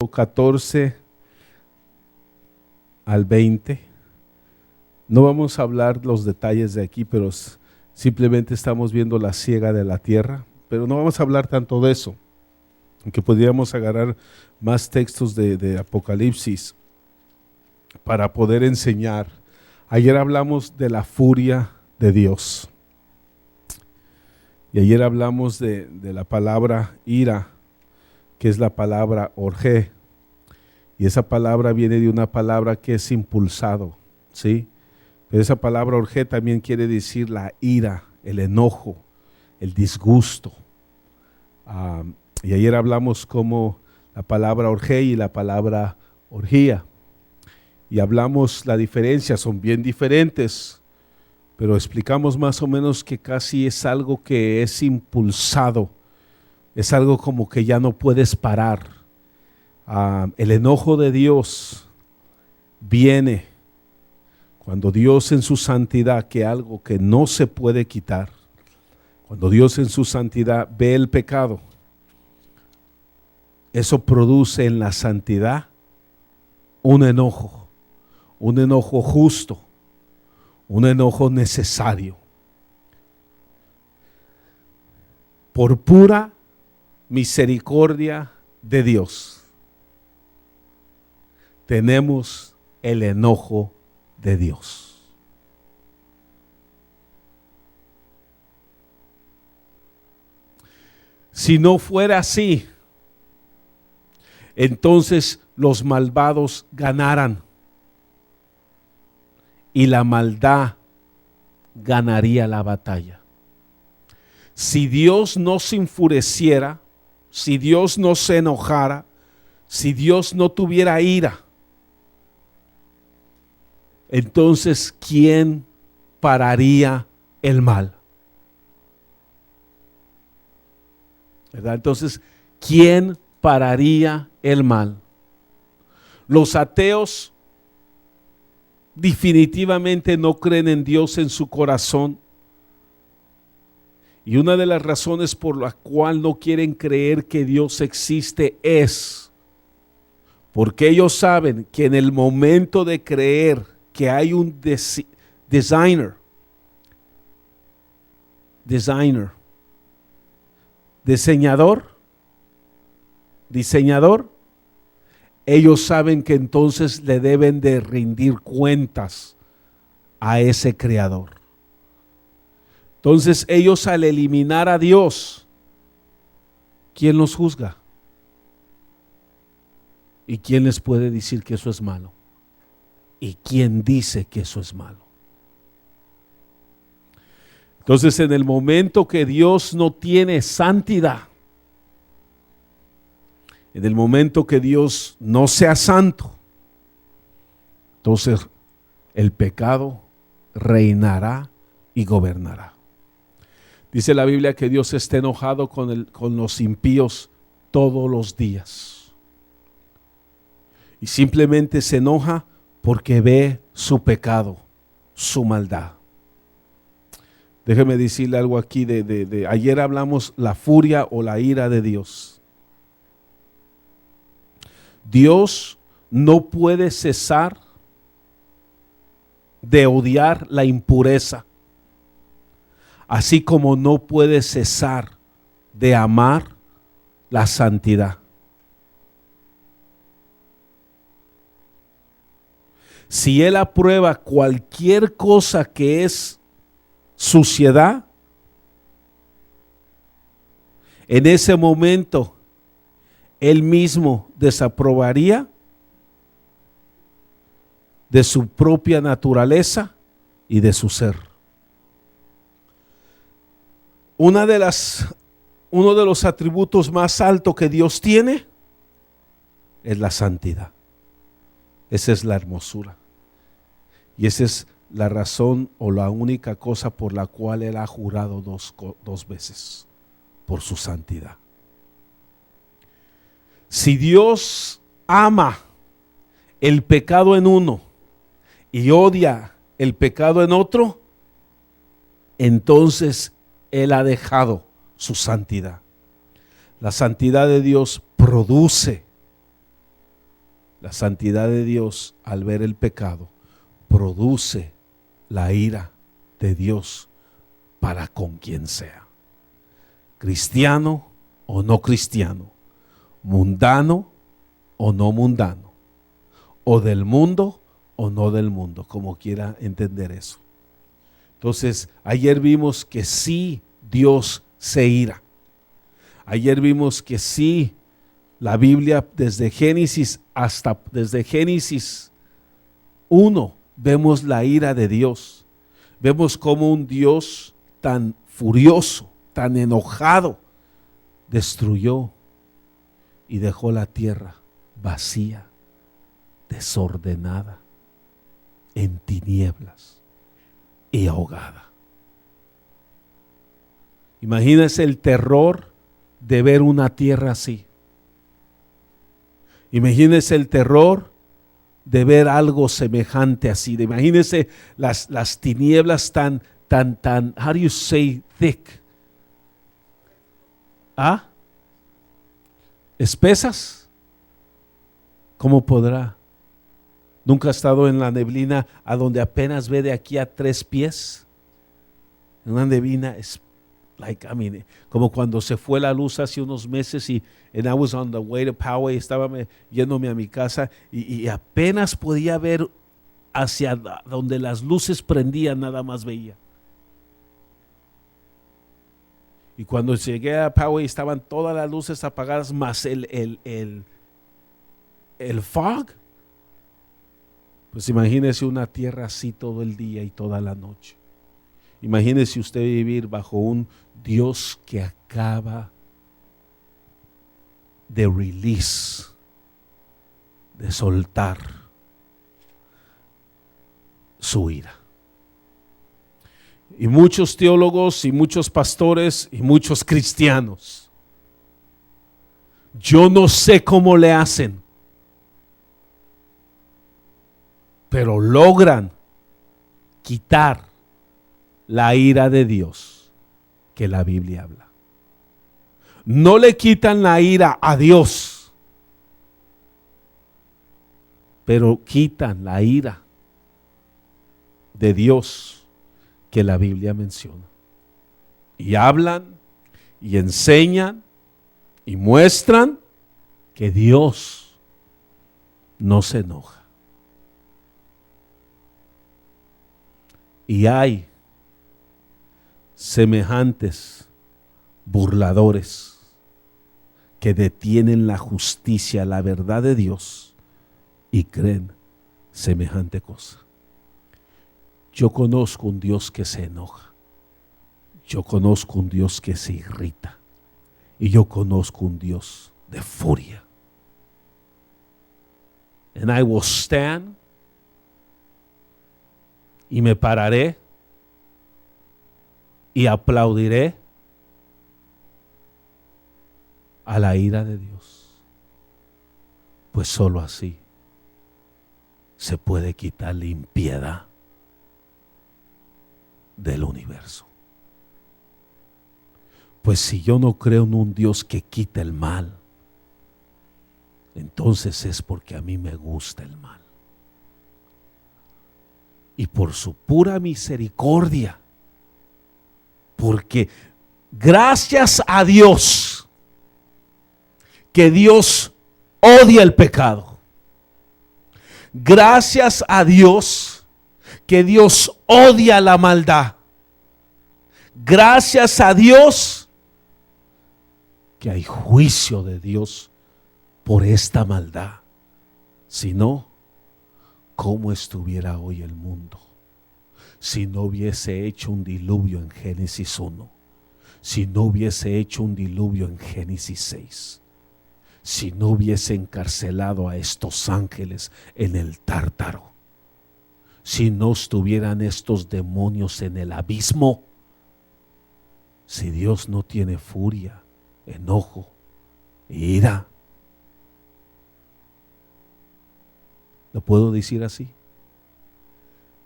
14 al 20. No vamos a hablar los detalles de aquí, pero simplemente estamos viendo la siega de la tierra. Pero no vamos a hablar tanto de eso, aunque podríamos agarrar más textos de Apocalipsis para poder enseñar. Ayer hablamos de la furia de Dios. Y ayer hablamos de la palabra ira, que es la palabra orgé. Y esa palabra viene de una palabra que es impulsado, ¿sí? Pero esa palabra orgé también quiere decir la ira, el enojo, el disgusto. Y ayer hablamos como la palabra orgé y la palabra orgía. Y hablamos la diferencia, son bien diferentes, pero explicamos más o menos que casi es algo que es impulsado, es algo como que ya no puedes parar. El enojo de Dios viene cuando Dios en su santidad, que algo que no se puede quitar, cuando Dios en su santidad ve el pecado, eso produce en la santidad un enojo justo, un enojo necesario. Por pura misericordia de Dios, tenemos el enojo de Dios. Si no fuera así, entonces los malvados ganaran y la maldad ganaría la batalla. Si Dios no se enfureciera, si Dios no se enojara, si Dios no tuviera ira, entonces ¿quién pararía el mal? ¿Verdad? Entonces, ¿quién pararía el mal? Los ateos definitivamente no creen en Dios en su corazón. Y una de las razones por la cual no quieren creer que Dios existe es porque ellos saben que en el momento de creer que hay un diseñador, ellos saben que entonces le deben de rendir cuentas a ese creador. Entonces ellos, al eliminar a Dios, ¿quién los juzga? ¿Y quién les puede decir que eso es malo? ¿Y quién dice que eso es malo? Entonces, en el momento que Dios no tiene santidad, en el momento que Dios no sea santo, entonces el pecado reinará y gobernará. Dice la Biblia que Dios está enojado con los impíos todos los días. Y simplemente se enoja porque ve su pecado, su maldad. Déjeme decirle algo aquí ayer hablamos la furia o la ira de Dios. Dios no puede cesar de odiar la impureza, así como no puede cesar de amar la santidad. Si Él aprueba cualquier cosa que es suciedad, en ese momento Él mismo desaprobaría de su propia naturaleza y de su ser. Uno de los atributos más altos que Dios tiene es la santidad. Esa es la hermosura. Y esa es la razón o la única cosa por la cual Él ha jurado dos veces, por su santidad. Si Dios ama el pecado en uno y odia el pecado en otro, entonces Él ha dejado su santidad. La santidad de Dios produce La santidad de Dios, al ver el pecado, produce la ira de Dios para con quien sea. Cristiano o no cristiano, mundano o no mundano, o del mundo o no del mundo, como quiera entender eso. Entonces, ayer vimos que sí Dios se ira. Ayer vimos que sí, la Biblia desde Génesis 1 vemos la ira de Dios. Vemos cómo un Dios tan furioso, tan enojado, destruyó y dejó la tierra vacía, desordenada, en tinieblas y ahogada. Imagínense el terror de ver una tierra así. Imagínense el terror de ver algo semejante así. Imagínense las tinieblas tan, how do you say thick? ¿Ah? ¿Espesas? ¿Cómo podrá? ¿Nunca ha estado en la neblina a donde apenas ve de aquí a 3 pies? En una neblina es como cuando se fue la luz hace unos meses and I was on the way to Poway, estaba yéndome a mi casa y apenas podía ver hacia donde las luces prendían, nada más veía. Y cuando llegué a Poway estaban todas las luces apagadas más el fog. Pues imagínese una tierra así todo el día y toda la noche. Imagínese usted vivir bajo un Dios que acaba de release, de soltar su ira. Y muchos teólogos y muchos pastores y muchos cristianos, yo no sé cómo le hacen, pero logran quitar la ira de Dios que la Biblia habla. No le quitan la ira a Dios, pero quitan la ira de Dios que la Biblia menciona. Y hablan y enseñan y muestran que Dios no se enoja. Y hay semejantes burladores que detienen la justicia, la verdad de Dios y creen semejante cosa. Yo conozco un Dios que se enoja. Yo conozco un Dios que se irrita. Y yo conozco un Dios de furia. And I will stand y me pararé y aplaudiré a la ira de Dios. Pues solo así se puede quitar la impiedad del universo. Pues si yo no creo en un Dios que quita el mal, entonces es porque a mí me gusta el mal. Y por su pura misericordia, porque gracias a Dios, que Dios odia el pecado. Gracias a Dios, que Dios odia la maldad. Gracias a Dios, que hay juicio de Dios por esta maldad. Si no, ¿cómo estuviera hoy el mundo? Si no hubiese hecho un diluvio en Génesis 1, si no hubiese hecho un diluvio en Génesis 6, si no hubiese encarcelado a estos ángeles en el Tártaro, si no estuvieran estos demonios en el abismo, si Dios no tiene furia, enojo, ira, ¿lo puedo decir así?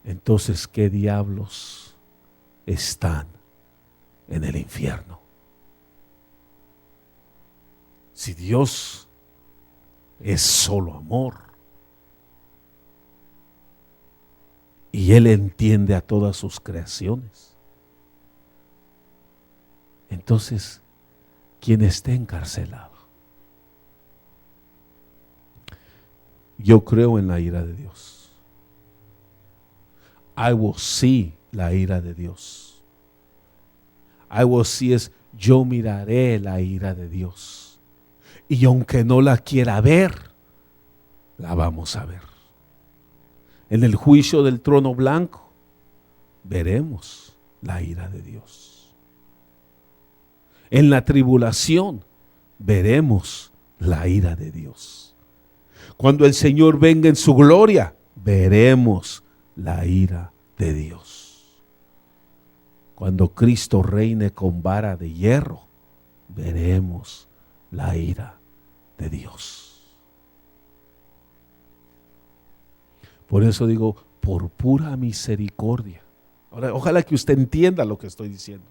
Entonces, ¿qué diablos están en el infierno? Si Dios es solo amor, y Él entiende a todas sus creaciones. Entonces, quien esté encarcelado, yo creo en la ira de Dios. I will see la ira de Dios. I will see es yo miraré la ira de Dios. Y aunque no la quiera ver, la vamos a ver. En el juicio del trono blanco, veremos la ira de Dios. En la tribulación, veremos la ira de Dios. Cuando el Señor venga en su gloria, veremos la ira de Dios. Cuando Cristo reine con vara de hierro, veremos la ira de Dios. Por eso digo, por pura misericordia. Ahora, ojalá que usted entienda lo que estoy diciendo.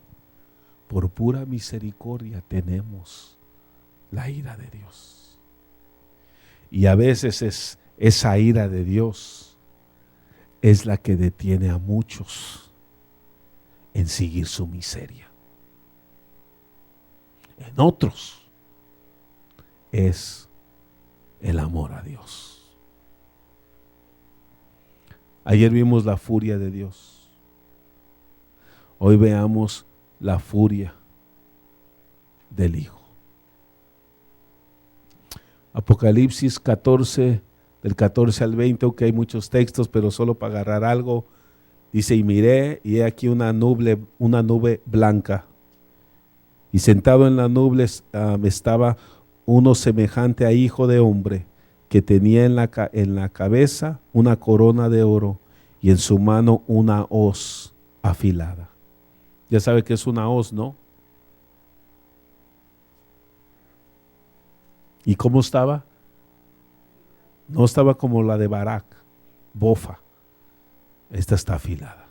Por pura misericordia tenemos la ira de Dios. Y a veces esa ira de Dios es la que detiene a muchos en seguir su miseria. En otros es el amor a Dios. Ayer vimos la furia de Dios. Hoy veamos la furia del Hijo. Apocalipsis 14, del 14 al 20, aunque hay muchos textos, pero solo para agarrar algo. Dice, y miré, y he aquí una nube blanca. Y sentado en la nube estaba uno semejante a hijo de hombre, que tenía en la cabeza una corona de oro y en su mano una hoz afilada. Ya sabe que es una hoz, ¿no? ¿Y cómo estaba? No estaba como la de Barak, bofa. Esta está afilada.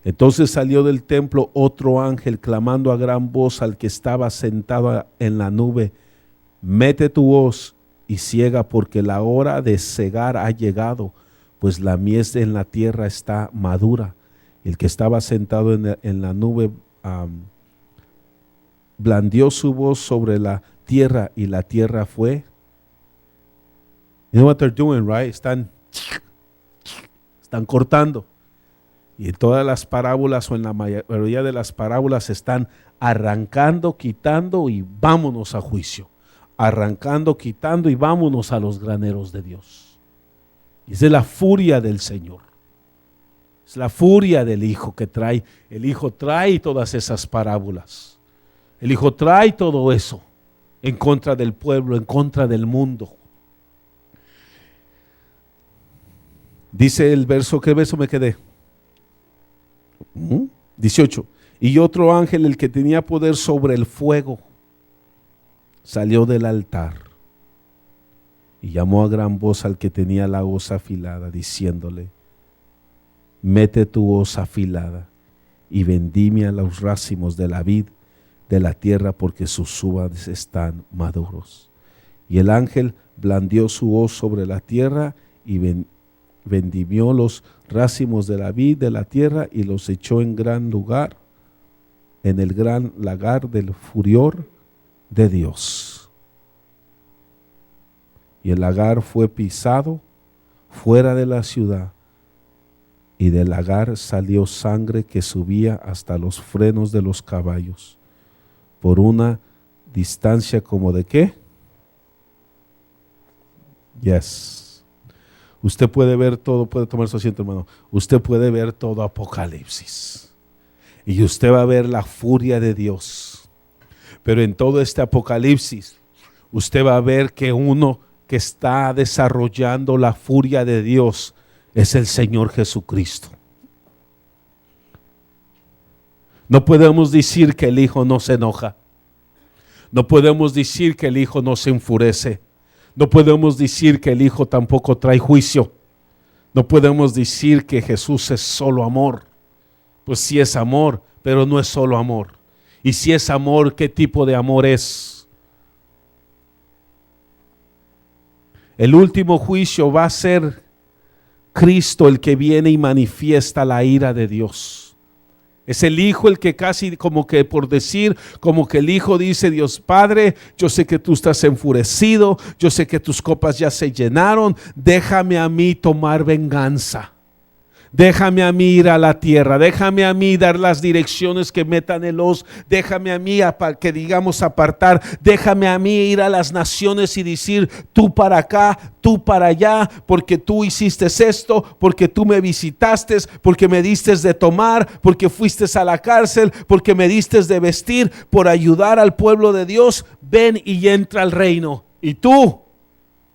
Entonces salió del templo otro ángel clamando a gran voz al que estaba sentado en la nube: mete tu hoz y ciega, porque la hora de cegar ha llegado, pues la mies en la tierra está madura. El que estaba sentado en la nube blandió su voz sobre la tierra, y la tierra fue. You know what they're doing, right? Están cortando. Y en todas las parábolas, o en la mayoría de las parábolas, están arrancando, quitando y vámonos a juicio. Arrancando, quitando y vámonos a los graneros de Dios. Y esa es la furia del Señor. Es la furia del Hijo que trae. El Hijo trae todas esas parábolas. El Hijo trae todo eso en contra del pueblo, en contra del mundo. Dice el verso, ¿qué verso me quedé? 18. Y otro ángel, el que tenía poder sobre el fuego, salió del altar y llamó a gran voz al que tenía la hoz afilada, diciéndole: mete tu hoz afilada y vendimia los racimos de la vid de la tierra, porque sus uvas están maduros. Y el ángel blandió su hoz sobre la tierra y vendimió los racimos de la vid de la tierra y los echó en gran lugar, en el gran lagar del furor de Dios. Y el lagar fue pisado fuera de la ciudad, y del lagar salió sangre que subía hasta los frenos de los caballos, por una distancia como de ¿qué? Yes. Usted puede ver todo, puede tomar su asiento, hermano. Usted puede ver todo Apocalipsis. Y usted va a ver la furia de Dios. Pero en todo este Apocalipsis, usted va a ver que uno que está desarrollando la furia de Dios es el Señor Jesucristo. No podemos decir que el Hijo no se enoja. No podemos decir que el Hijo no se enfurece. No podemos decir que el Hijo tampoco trae juicio. No podemos decir que Jesús es solo amor. Pues sí es amor, pero no es solo amor. Y si es amor, ¿qué tipo de amor es? El último juicio va a ser Cristo el que viene y manifiesta la ira de Dios. Es el Hijo el que casi como que por decir, como que el Hijo dice: Dios Padre, yo sé que tú estás enfurecido, yo sé que tus copas ya se llenaron, déjame a mí tomar venganza. Déjame a mí ir a la tierra, déjame a mí dar las direcciones que metan el hoz, déjame a mí que digamos apartar, déjame a mí ir a las naciones y decir: tú para acá, tú para allá, porque tú hiciste esto, porque tú me visitaste, porque me diste de tomar, porque fuiste a la cárcel, porque me diste de vestir, por ayudar al pueblo de Dios. Ven y entra al reino. Y tú,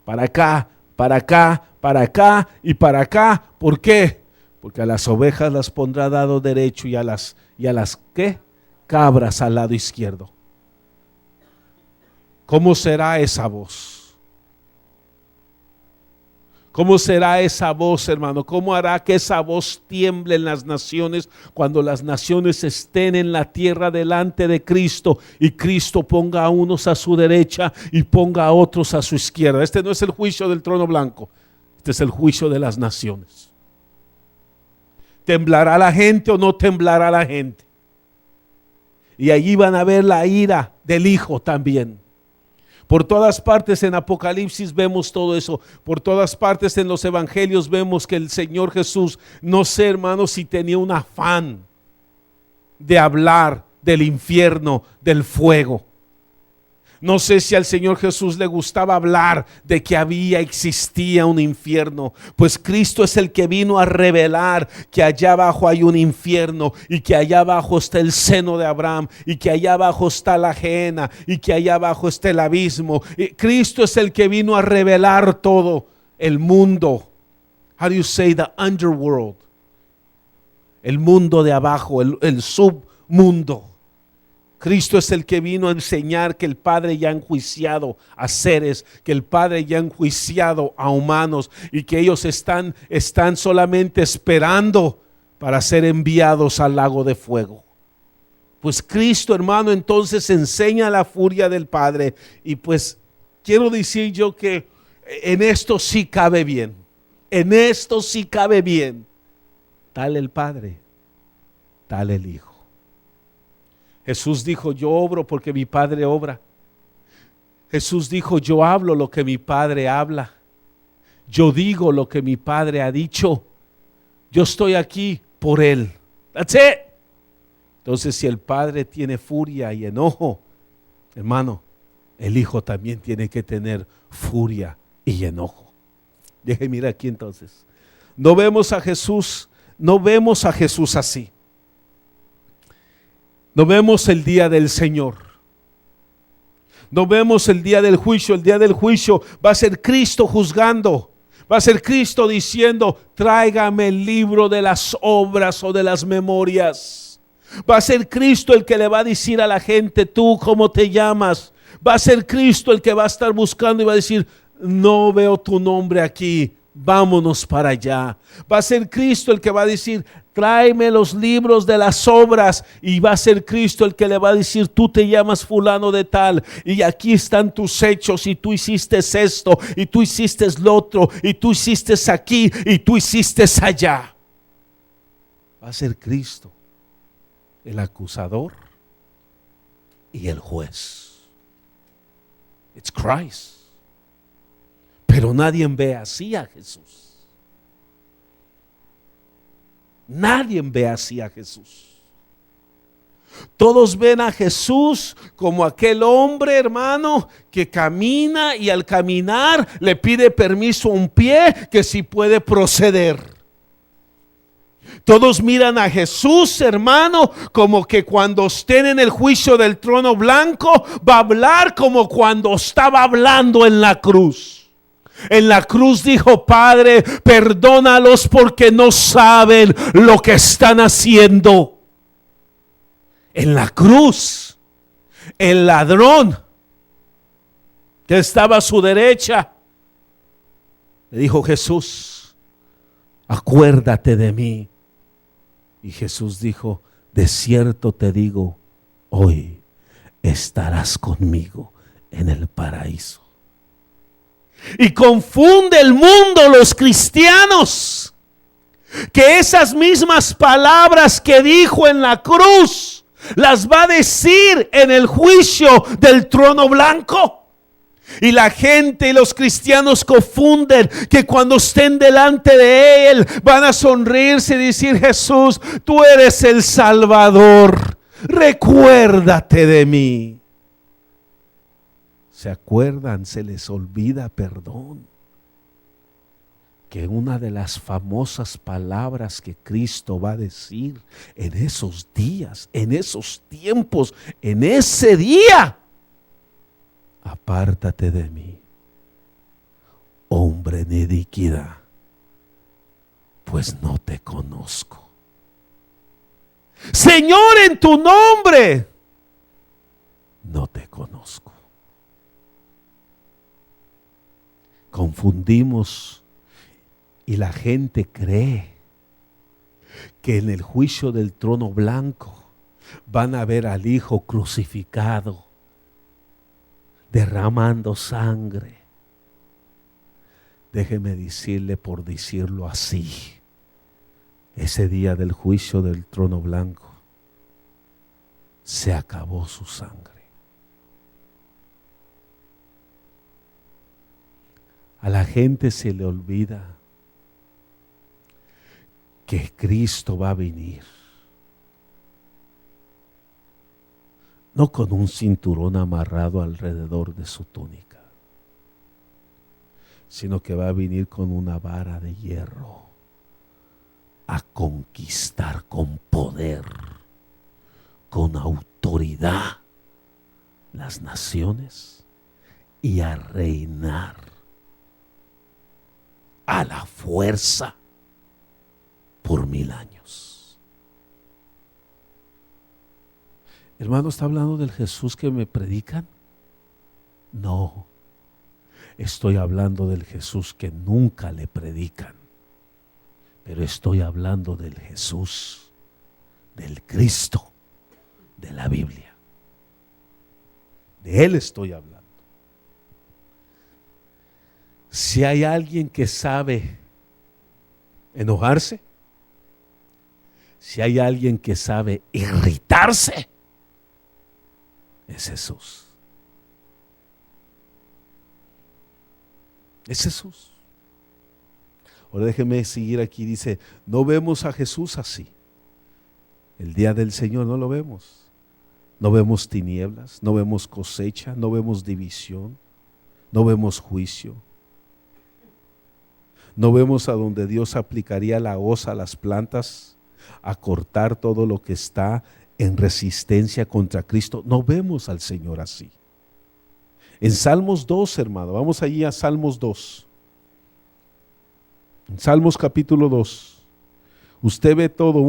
para acá, para acá, para acá y para acá. ¿Por qué? Porque a las ovejas las pondrá lado derecho y a las ¿qué? Cabras al lado izquierdo. ¿Cómo será esa voz? ¿Cómo será esa voz, hermano? ¿Cómo hará que esa voz tiemble en las naciones cuando las naciones estén en la tierra delante de Cristo y Cristo ponga a unos a su derecha y ponga a otros a su izquierda? Este no es el juicio del trono blanco, este es el juicio de las naciones. ¿Temblará la gente o no temblará la gente? Y allí van a ver la ira del Hijo también. Por todas partes en Apocalipsis vemos todo eso. Por todas partes en los evangelios vemos que el Señor Jesús, no sé, hermanos, si tenía un afán de hablar del infierno, del fuego. No sé si al Señor Jesús le gustaba hablar de que existía un infierno, pues Cristo es el que vino a revelar que allá abajo hay un infierno y que allá abajo está el seno de Abraham y que allá abajo está la gehenna y que allá abajo está el abismo. Y Cristo es el que vino a revelar todo el mundo. How do you say the underworld? El mundo de abajo, el submundo. Cristo es el que vino a enseñar que el Padre ya ha enjuiciado a seres, que el Padre ya ha enjuiciado a humanos y que ellos están solamente esperando para ser enviados al lago de fuego. Pues Cristo, hermano, entonces enseña la furia del Padre. Y pues quiero decir yo que en esto sí cabe bien. En esto sí cabe bien. Tal el Padre, tal el Hijo. Jesús dijo: yo obro porque mi Padre obra. Jesús dijo: yo hablo lo que mi Padre habla. Yo digo lo que mi Padre ha dicho. Yo estoy aquí por Él. That's it. Entonces, si el Padre tiene furia y enojo, hermano, el Hijo también tiene que tener furia y enojo. Deje mirar aquí entonces. No vemos a Jesús así. No vemos el día del Señor. No vemos el día del juicio. El día del juicio va a ser Cristo juzgando. Va a ser Cristo diciendo: tráigame el libro de las obras o de las memorias. Va a ser Cristo el que le va a decir a la gente: ¿tú cómo te llamas? Va a ser Cristo el que va a estar buscando y va a decir: no veo tu nombre aquí, vámonos para allá. Va a ser Cristo el que va a decir: tráeme los libros de las obras. Y va a ser Cristo el que le va a decir: tú te llamas fulano de tal y aquí están tus hechos y tú hiciste esto y tú hiciste lo otro y tú hiciste aquí y tú hiciste allá. Va a ser Cristo el acusador y el juez. It's Christ. Pero nadie ve así a Jesús. Nadie ve así a Jesús. Todos ven a Jesús como aquel hombre, hermano, que camina y al caminar le pide permiso a un pie que si puede proceder. Todos miran a Jesús, hermano, como que cuando estén en el juicio del trono blanco va a hablar como cuando estaba hablando en la cruz. En la cruz dijo: Padre, perdónalos porque no saben lo que están haciendo. En la cruz, el ladrón que estaba a su derecha, le dijo: Jesús, acuérdate de mí. Y Jesús dijo: de cierto te digo, hoy estarás conmigo en el paraíso. Y confunde el mundo los cristianos que esas mismas palabras que dijo en la cruz las va a decir en el juicio del trono blanco. Y la gente y los cristianos confunden que cuando estén delante de Él van a sonreírse y decir: Jesús, tú eres el Salvador, recuérdate de mí. ¿Se acuerdan? Se les olvida, perdón, que una de las famosas palabras que Cristo va a decir en esos días, en esos tiempos, en ese día: apártate de mí, hombre de iniquidad, pues no te conozco. Señor, en tu nombre no te conozco. Confundimos y la gente cree que en el juicio del trono blanco van a ver al Hijo crucificado, derramando sangre. Déjeme decirle, por decirlo así, ese día del juicio del trono blanco se acabó su sangre. A la gente se le olvida que Cristo va a venir, no con un cinturón amarrado alrededor de su túnica, sino que va a venir con una vara de hierro a conquistar con poder, con autoridad, las naciones y a reinar a la fuerza por 1000 años. Hermano, ¿está hablando del Jesús que me predican? No, estoy hablando del Jesús que nunca le predican, pero estoy hablando del Jesús, del Cristo de la Biblia. De Él estoy hablando. Si hay alguien que sabe enojarse, si hay alguien que sabe irritarse, es Jesús. Es Jesús. Ahora déjeme seguir aquí. Dice: no vemos a Jesús así. El día del Señor no lo vemos. No vemos tinieblas, no vemos cosecha, no vemos división, no vemos juicio. No vemos a donde Dios aplicaría la hoz a las plantas, a cortar todo lo que está en resistencia contra Cristo. No vemos al Señor así. En Salmos 2, hermano, vamos allí a Salmos 2. En Salmos capítulo 2, usted ve todo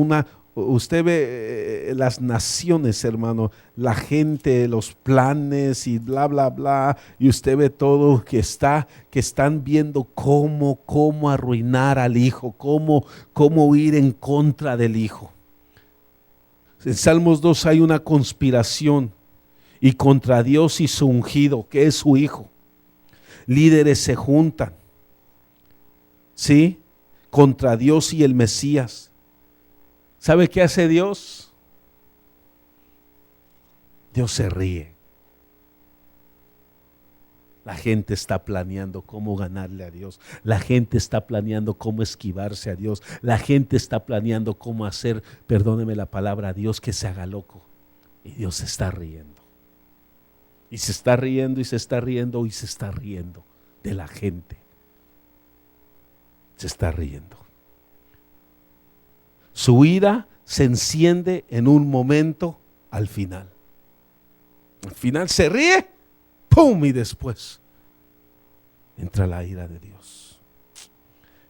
usted ve las naciones, hermano, la gente, los planes y bla, bla, bla, y usted ve todo que están viendo cómo arruinar al Hijo, cómo ir en contra del Hijo. En Salmos 2 hay una conspiración y contra Dios y su ungido, que es su Hijo. Líderes se juntan, ¿sí? Contra Dios y el Mesías. ¿Sabe qué hace Dios? Dios se ríe. La gente está planeando cómo ganarle a Dios. La gente está planeando cómo esquivarse a Dios. La gente está planeando cómo hacer, perdóneme la palabra, a Dios que se haga loco. Y Dios se está riendo. Y se está riendo y se está riendo y se está riendo de la gente. Se está riendo. Su ira se enciende en un momento al final. Al final se ríe, ¡pum! Y después entra la ira de Dios.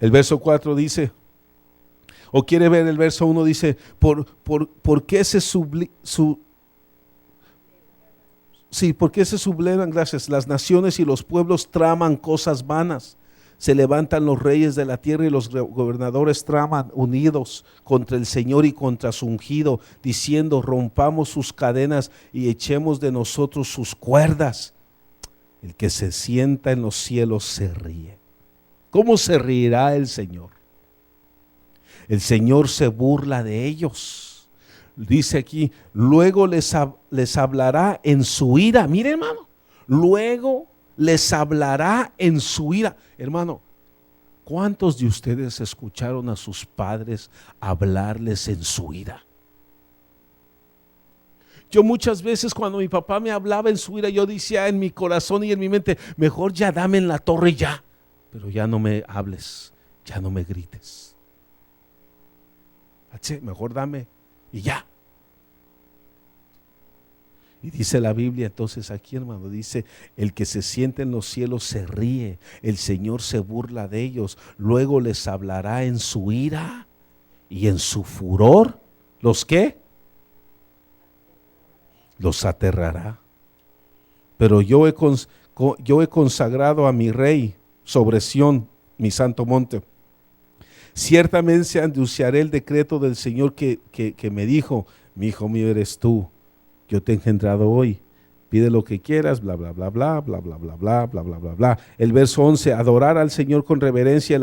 El verso 4 dice, o quiere ver el verso 1, dice, ¿por qué se sublevan, gracias, las naciones y los pueblos traman cosas vanas? Se levantan los reyes de la tierra y los gobernadores traman unidos contra el Señor y contra su ungido, diciendo: rompamos sus cadenas y echemos de nosotros sus cuerdas. El que se sienta en los cielos se ríe. ¿Cómo se reirá el Señor? El Señor se burla de ellos. Dice aquí, luego les hablará en su ira. Mire, hermano, luego les hablará en su ira. Hermano, ¿cuántos de ustedes escucharon a sus padres hablarles en su ira? Yo muchas veces cuando mi papá me hablaba en su ira, yo decía en mi corazón y en mi mente, mejor ya dame en la torre ya, pero ya no me hables, ya no me grites. Mejor dame y ya. Y dice la Biblia entonces aquí, hermano, dice, el que se siente en los cielos se ríe, el Señor se burla de ellos, luego les hablará en su ira y en su furor. ¿Los qué? Los aterrará. Pero yo he consagrado a mi rey sobre Sión, mi santo monte. Ciertamente anunciaré el decreto del Señor que me dijo, mi hijo mío eres tú, yo te he engendrado hoy, pide lo que quieras, bla, bla, bla, bla, bla, bla, bla, bla, bla, bla, bla, bla. El verso 11, adorar al Señor con reverencia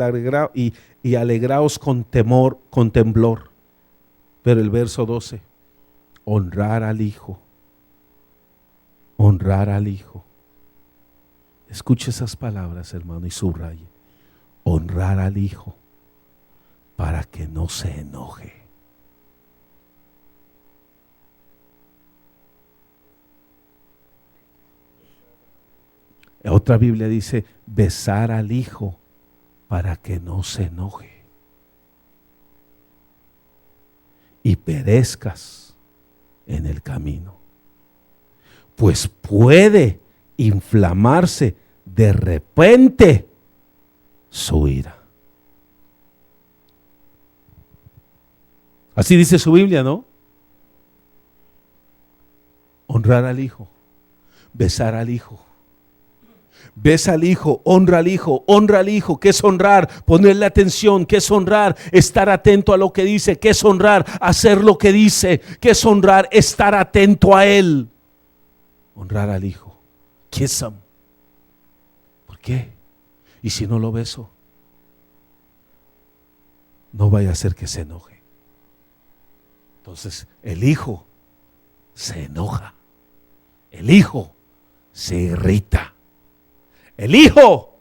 y alegraos con temor, con temblor. Pero el verso 12, honrar al Hijo. Honrar al Hijo. Escuche esas palabras, hermano, y subraye. Honrar al Hijo para que no se enoje. Otra Biblia dice, besar al Hijo para que no se enoje y perezcas en el camino. Pues puede inflamarse de repente su ira. Así dice su Biblia, ¿no? Honrar al Hijo, besar al Hijo. Besa al Hijo, honra al Hijo, honra al Hijo. ¿Qué es honrar? Ponerle atención. ¿Qué es honrar? Estar atento a lo que dice. ¿Qué es honrar? Hacer lo que dice. ¿Qué es honrar? Estar atento a Él. Honrar al Hijo. Kiss him. ¿Por qué? Y si no lo beso, no vaya a ser que se enoje. Entonces, el Hijo se enoja. El Hijo se irrita. El Hijo,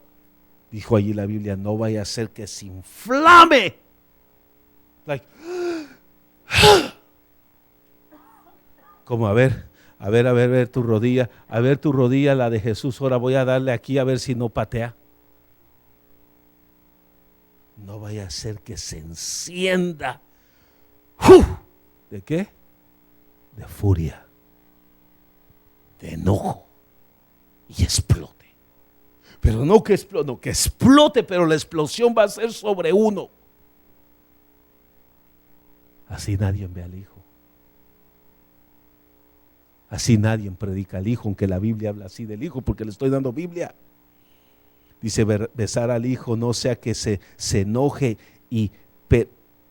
dijo allí la Biblia, no vaya a ser que se inflame. Como a ver tu rodilla, la de Jesús, ahora voy a darle aquí a ver si no patea. No vaya a ser que se encienda. ¿De qué? De furia, de enojo y explote. Pero no que explote, pero la explosión va a ser sobre uno. Así nadie ve al Hijo. Así nadie predica al Hijo, aunque la Biblia habla así del Hijo, porque le estoy dando Biblia. Dice, besar al Hijo, no sea que se enoje y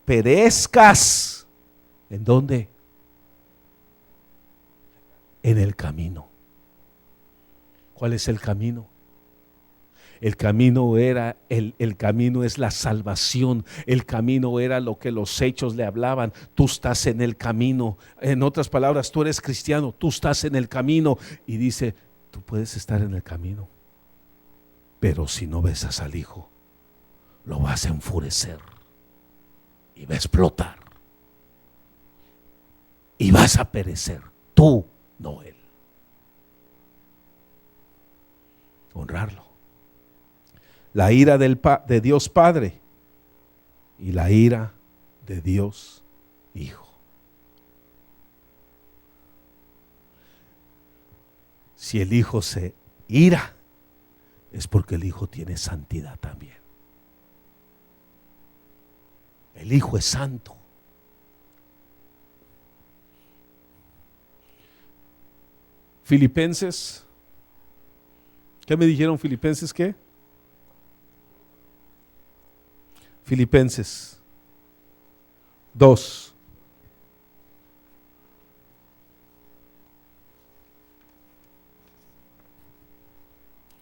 perezcas. ¿En dónde? En el camino. ¿Cuál es el camino? El camino era, el camino es la salvación. El camino era lo que los hechos le hablaban. Tú estás en el camino. En otras palabras, tú eres cristiano, tú estás en el camino. Y dice, tú puedes estar en el camino, pero si no besas al Hijo, lo vas a enfurecer y va a explotar y vas a perecer. Tú, no Él. Honrarlo. La ira de Dios Padre y la ira de Dios Hijo. Si el Hijo se ira, es porque el Hijo tiene santidad también. El Hijo es santo. Filipenses, ¿qué me dijeron Filipenses qué? Filipenses 2.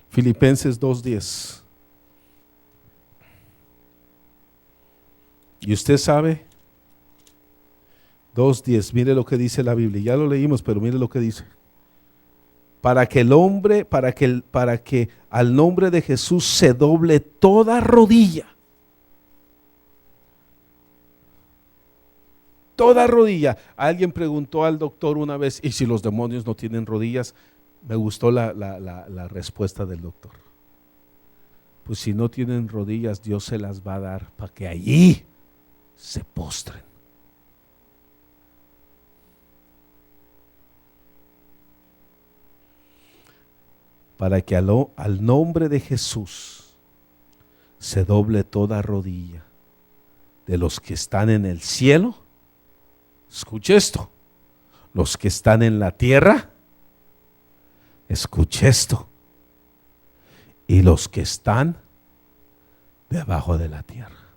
Filipenses 2:10. Y usted sabe, 2:10, mire lo que dice la Biblia. Ya lo leímos, pero mire lo que dice. Para que al nombre de Jesús se doble toda rodilla. Toda rodilla. Alguien preguntó al doctor una vez, ¿y si los demonios no tienen rodillas? Me gustó la respuesta del doctor. Pues si no tienen rodillas, Dios se las va a dar para que allí se postren. Para que al nombre de Jesús se doble toda rodilla de los que están en el cielo. Escuche esto. Los que están en la tierra. Escuche esto. Y los que están debajo de la tierra.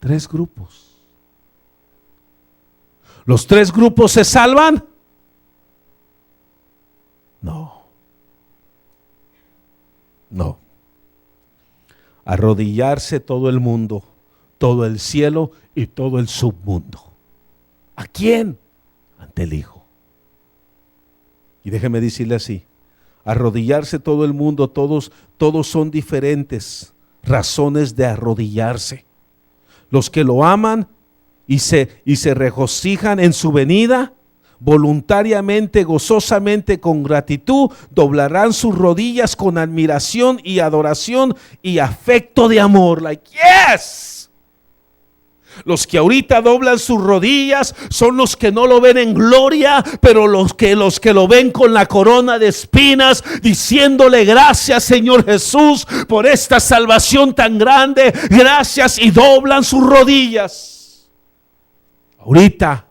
3 grupos. ¿Los 3 grupos se salvan? No. No. Arrodillarse todo el mundo, todo el cielo y todo el submundo. ¿A quién? Ante el Hijo. Y déjeme decirle así, arrodillarse todo el mundo, todos son diferentes razones de arrodillarse. Los que lo aman y se regocijan en su venida, voluntariamente, gozosamente, con gratitud, doblarán sus rodillas con admiración y adoración y afecto de amor. Like, yes. Los que ahorita doblan sus rodillas son los que no lo ven en gloria, pero los que lo ven con la corona de espinas, diciéndole gracias, Señor Jesús, por esta salvación tan grande. Gracias, y doblan sus rodillas. Ahorita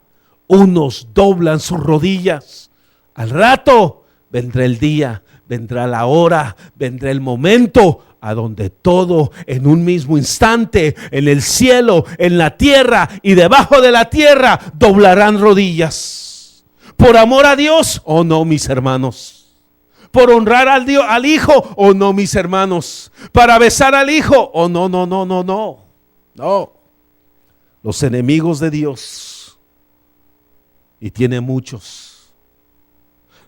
unos doblan sus rodillas. Al rato vendrá el día, vendrá la hora, vendrá el momento a donde todo en un mismo instante, en el cielo, en la tierra y debajo de la tierra, doblarán rodillas. ¿Por amor a Dios o no, mis hermanos? ¿Por honrar al Hijo o no, mis hermanos? ¿Para besar al Hijo o no? No. Los enemigos de Dios, y tiene muchos,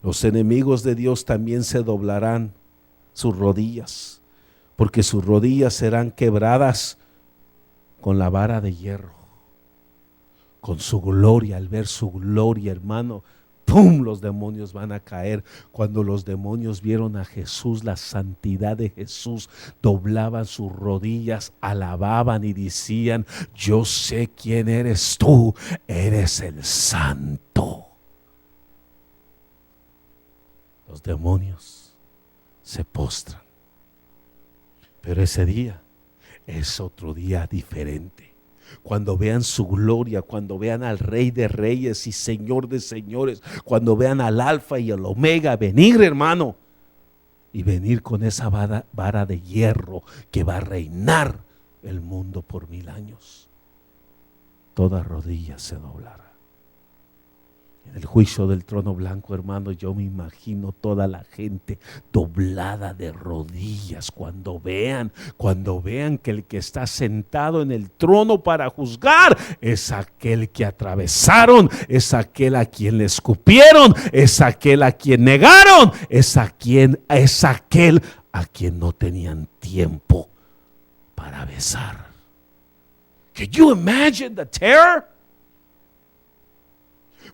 los enemigos de Dios también se doblarán sus rodillas, porque sus rodillas serán quebradas con la vara de hierro, con su gloria. Al ver su gloria, hermano, ¡pum!, los demonios van a caer. Cuando los demonios vieron a Jesús, la santidad de Jesús, doblaban sus rodillas, alababan y decían: yo sé quién eres tú, eres el Santo. Los demonios se postran. Pero ese día es otro día diferente. Cuando vean su gloria, cuando vean al Rey de Reyes y Señor de Señores, cuando vean al Alfa y al Omega venir, hermano, y venir con esa vara de hierro que va a reinar el mundo por 1000 años, toda rodilla se doblará. En el juicio del trono blanco, hermano, yo me imagino toda la gente doblada de rodillas cuando vean que el que está sentado en el trono para juzgar es aquel que atravesaron, es aquel a quien le escupieron, es aquel a quien negaron, es aquel a quien no tenían tiempo para besar. Can you imagine the terror?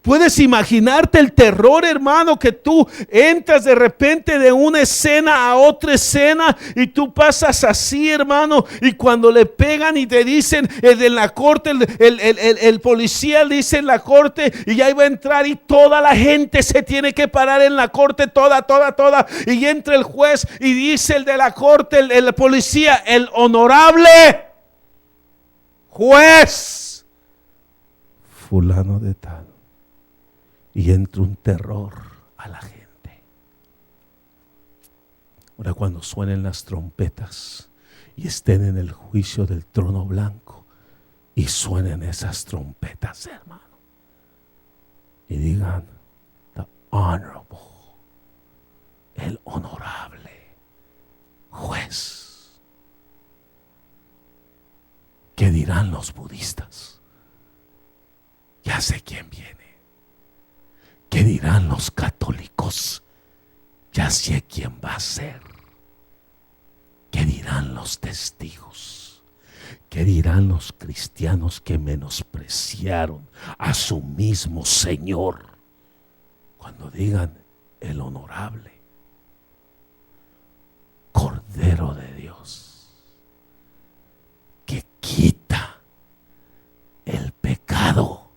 ¿Puedes imaginarte el terror, hermano, que tú entras de repente de una escena a otra escena y tú pasas así, hermano, y cuando le pegan y te dicen en la corte, el policía dice en la corte y ya iba a entrar y toda la gente se tiene que parar en la corte, toda, y entra el juez y dice el de la corte, el policía: el honorable juez fulano de tal. Y entra un terror a la gente. Ahora, cuando suenen las trompetas y estén en el juicio del trono blanco y suenen esas trompetas, hermano, y digan: the honorable, el honorable juez. ¿Qué dirán los budistas? Ya sé quién viene. ¿Qué dirán los católicos? Ya sé quién va a ser. ¿Qué dirán los testigos? ¿Qué dirán los cristianos que menospreciaron a su mismo Señor? Cuando digan el honorable Cordero de Dios, que quita el pecado,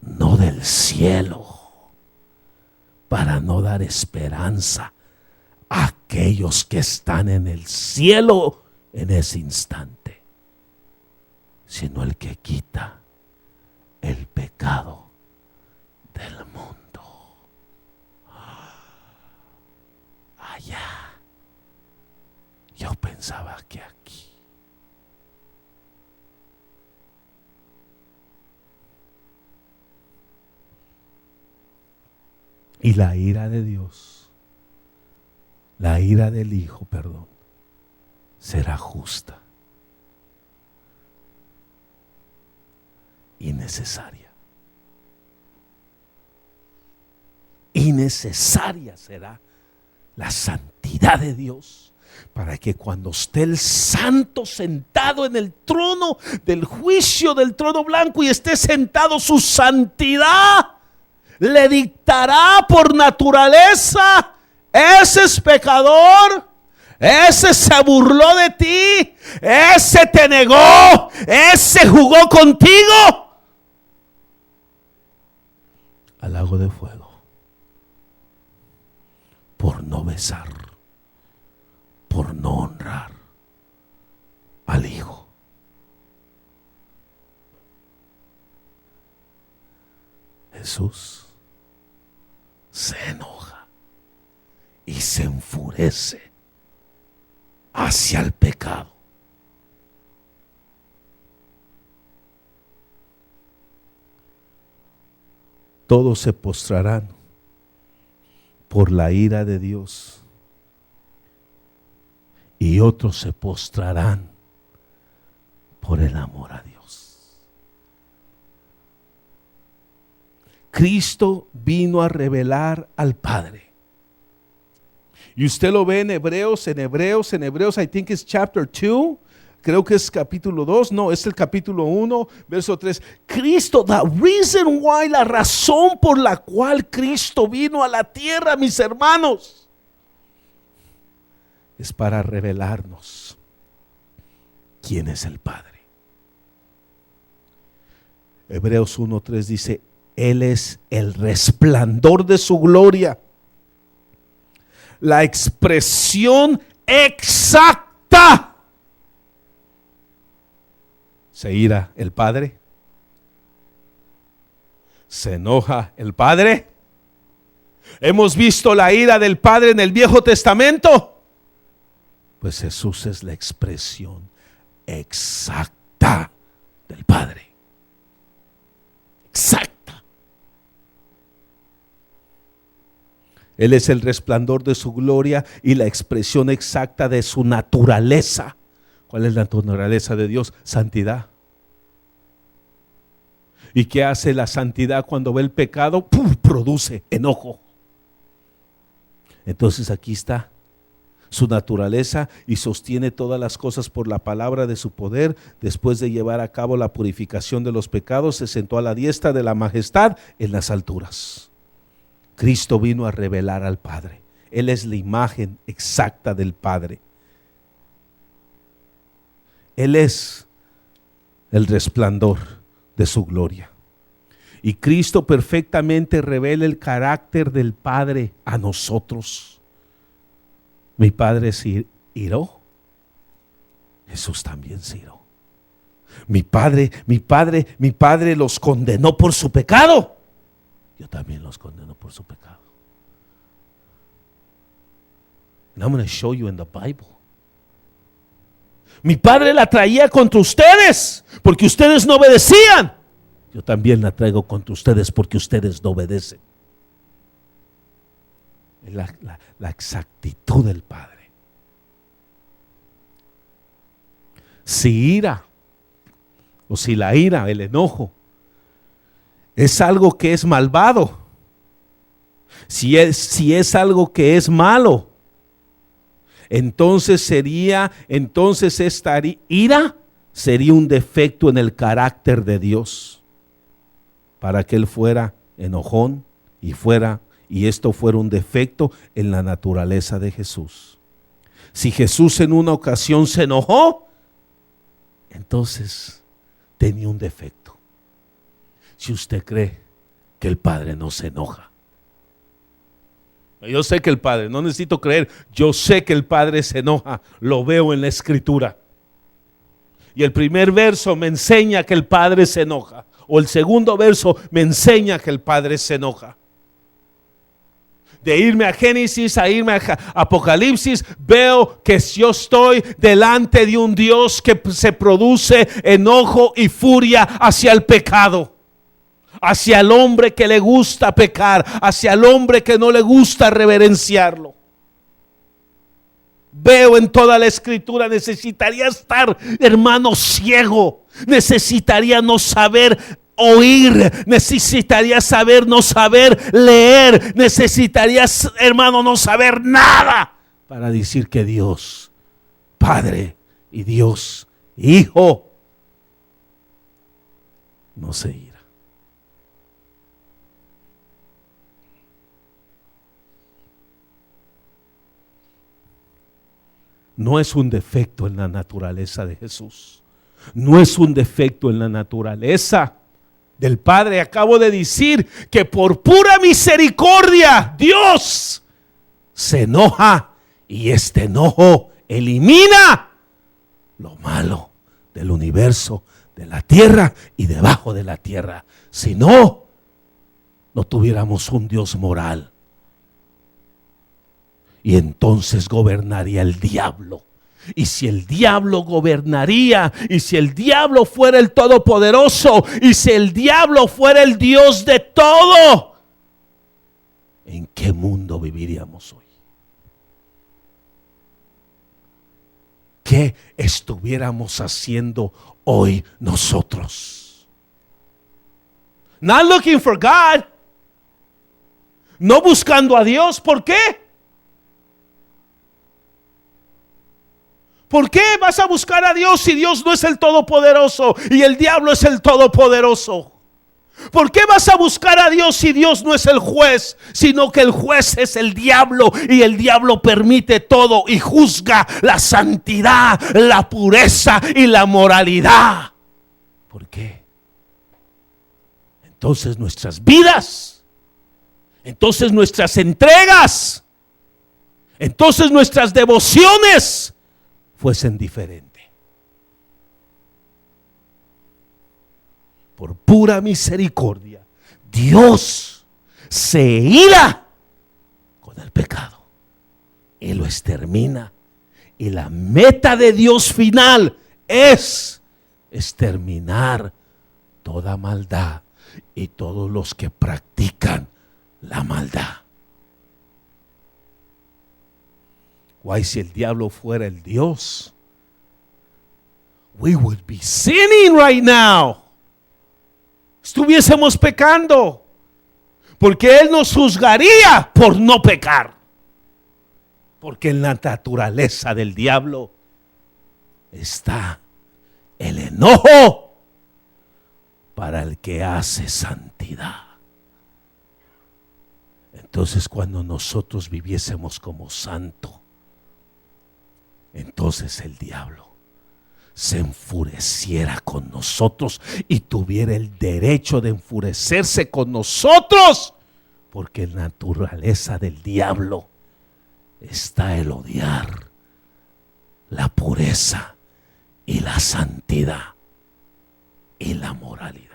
no del cielo, para no dar esperanza a aquellos que están en el cielo en ese instante, sino el que quita el pecado del mundo. Allá. Yo pensaba que aquí. Y la ira de Dios, la ira del Hijo, perdón, será justa y necesaria. Y necesaria será la santidad de Dios, para que cuando esté el santo sentado en el trono del juicio del trono blanco y esté sentado, su santidad le dictará por naturaleza: ese es pecador, ese se burló de ti, ese te negó, ese jugó contigo al lago de fuego por no besar, por no honrar al Hijo. Jesús se enoja y se enfurece hacia el pecado. Todos se postrarán por la ira de Dios y otros se postrarán por el amor a Dios. Cristo vino a revelar al Padre. Y usted lo ve en Hebreos, I think it's chapter 2, creo que es capítulo 2, no, es el capítulo 1, verso 3. Cristo, the reason why, la razón por la cual Cristo vino a la tierra, mis hermanos, es para revelarnos quién es el Padre. Hebreos 1:3 dice: Él es el resplandor de su gloria, la expresión exacta. ¿Se ira el Padre? ¿Se enoja el Padre? ¿Hemos visto la ira del Padre en el Viejo Testamento? Pues Jesús es la expresión exacta del Padre. Exacta. Él es el resplandor de su gloria y la expresión exacta de su naturaleza. ¿Cuál es la naturaleza de Dios? Santidad. ¿Y qué hace la santidad cuando ve el pecado? ¡Pum! Produce enojo. Entonces aquí está su naturaleza y sostiene todas las cosas por la palabra de su poder. Después de llevar a cabo la purificación de los pecados, se sentó a la diestra de la majestad en las alturas. Cristo vino a revelar al Padre. Él es la imagen exacta del Padre. Él es el resplandor de su gloria. Y Cristo perfectamente revela el carácter del Padre a nosotros. Mi Padre se iró, Jesús también se iró. Mi Padre los condenó por su pecado. Yo también los condeno por su pecado. And I'm going to show you in the Bible. Mi Padre la traía contra ustedes porque ustedes no obedecían. Yo también la traigo contra ustedes porque ustedes no obedecen. Es la exactitud del Padre. Si ira, o si la ira, el enojo, es algo que es malvado, si es algo que es malo, entonces esta ira sería un defecto en el carácter de Dios, para que Él fuera enojón y esto fuera un defecto en la naturaleza de Jesús. Si Jesús en una ocasión se enojó, entonces tenía un defecto. Si usted cree que el Padre no se enoja, yo sé que el Padre, no necesito creer, yo sé que el Padre se enoja, lo veo en la Escritura. Y el primer verso me enseña que el Padre se enoja, o el segundo verso me enseña que el Padre se enoja. De irme a Génesis a irme a Apocalipsis, veo que yo estoy delante de un Dios que se produce enojo y furia hacia el pecado, hacia el hombre que le gusta pecar, hacia el hombre que no le gusta reverenciarlo. Veo en toda la Escritura, necesitaría estar, hermano, ciego, necesitaría no saber oír, necesitaría saber no saber leer, necesitaría, hermano, no saber nada para decir que Dios Padre y Dios Hijo no se ira. No es un defecto en la naturaleza de Jesús, no es un defecto en la naturaleza del Padre. Acabo de decir que por pura misericordia Dios se enoja, y este enojo elimina lo malo del universo, de la tierra y debajo de la tierra. Si no, no tuviéramos un Dios moral, y entonces gobernaría el diablo. Y si el diablo gobernaría, y si el diablo fuera el todopoderoso, y si el diablo fuera el Dios de todo, ¿en qué mundo viviríamos hoy? ¿Qué estuviéramos haciendo hoy nosotros? Not looking for God, no buscando a Dios. ¿Por qué? ¿Por qué vas a buscar a Dios si Dios no es el todopoderoso y el diablo es el todopoderoso? ¿Por qué vas a buscar a Dios si Dios no es el juez, sino que el juez es el diablo, y el diablo permite todo y juzga la santidad, la pureza y la moralidad? ¿Por qué? Entonces nuestras vidas, entonces nuestras entregas, entonces nuestras devociones fuesen diferentes. Por pura misericordia, Dios se ira con el pecado y lo extermina. Y la meta de Dios final es exterminar toda maldad y todos los que practican la maldad. Why, si el diablo fuera el Dios, we would be sinning right now. Estuviésemos pecando, porque Él nos juzgaría por no pecar. Porque en la naturaleza del diablo está el enojo para el que hace santidad. Entonces, cuando nosotros viviésemos como santo, entonces el diablo se enfureciera con nosotros y tuviera el derecho de enfurecerse con nosotros, porque en la naturaleza del diablo está el odiar la pureza y la santidad y la moralidad.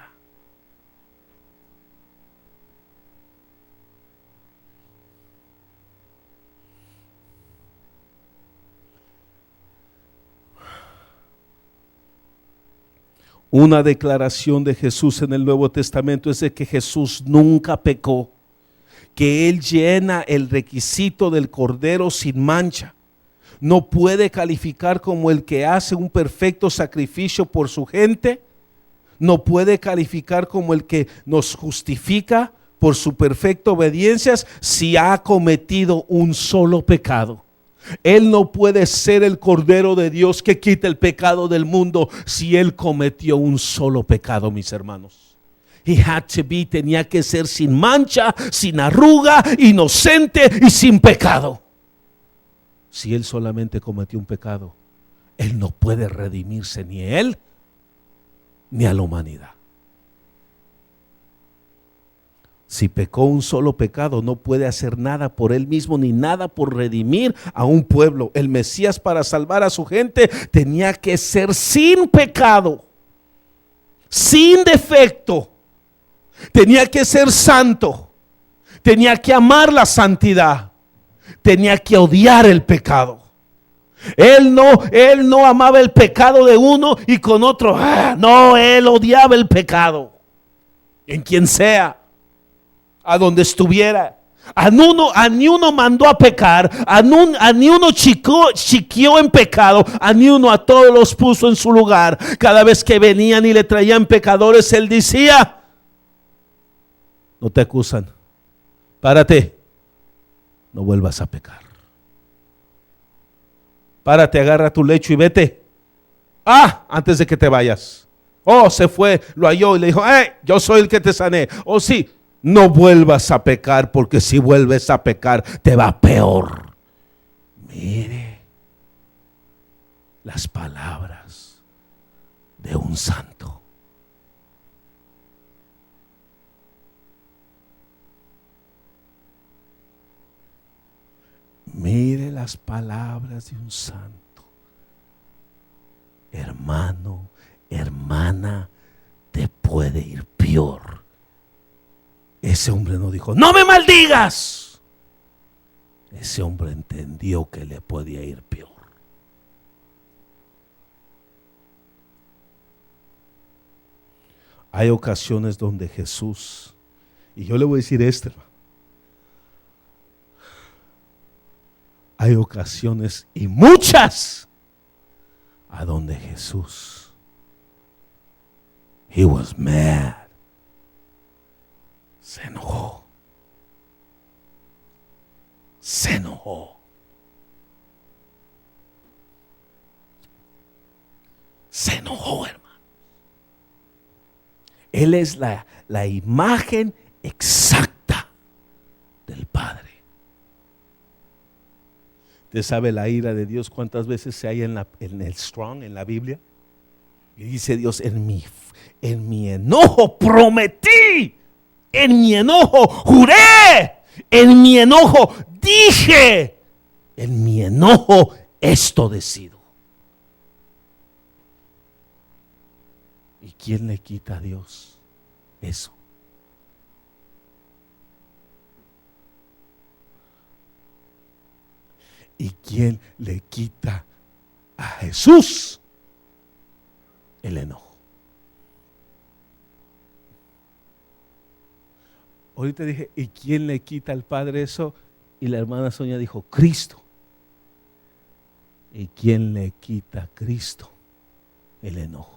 Una declaración de Jesús en el Nuevo Testamento es de que Jesús nunca pecó, que Él llena el requisito del Cordero sin mancha. no puede calificar como el que hace un perfecto sacrificio por su gente, no puede calificar como el que nos justifica por su perfecta obediencia si ha cometido un solo pecado. Él no puede ser el Cordero de Dios que quita el pecado del mundo si él cometió un solo pecado, mis hermanos. Tenía que ser sin mancha, sin arruga, inocente y sin pecado. Si él solamente cometió un pecado, él no puede redimirse ni a él ni a la humanidad. Si pecó un solo pecado, no puede hacer nada por él mismo ni nada por redimir a un pueblo. El Mesías, para salvar a su gente, tenía que ser sin pecado, sin defecto. Tenía que ser santo, tenía que amar la santidad, tenía que odiar el pecado. Él no amaba el pecado de uno y con otro, no, él odiaba el pecado en quien sea, a donde estuviera. A ni uno mandó a pecar, a ni uno chiqueó en pecado, a ni uno a todos los puso en su lugar. Cada vez que venían y le traían pecadores, él decía: no te acusan, párate, no vuelvas a pecar. Párate, agarra tu lecho y vete. Antes de que te vayas. Se fue, lo halló y le dijo: yo soy el que te sané. Sí, no vuelvas a pecar, porque si vuelves a pecar te va peor. Mire las palabras de un santo. Mire las palabras de un santo. Hermano, hermana, te puede ir peor. Ese hombre no dijo: no me maldigas. Ese hombre entendió que le podía ir peor. Hay ocasiones donde Jesús, y yo le voy a decir esto, hermano, hay ocasiones y muchas a donde Jesús, he was mad, se enojó, hermano. Él es la imagen exacta del Padre. Usted sabe la ira de Dios cuántas veces se halla en el Strong, en la Biblia. Y dice Dios: en mi enojo prometí, en mi enojo juré, en mi enojo dije, en mi enojo esto decido. ¿Y quién le quita a Dios eso? ¿Y quién le quita a Jesús el enojo? Ahorita dije: ¿y quién le quita al Padre eso? Y la hermana Sonia dijo: Cristo. ¿Y quién le quita a Cristo el enojo?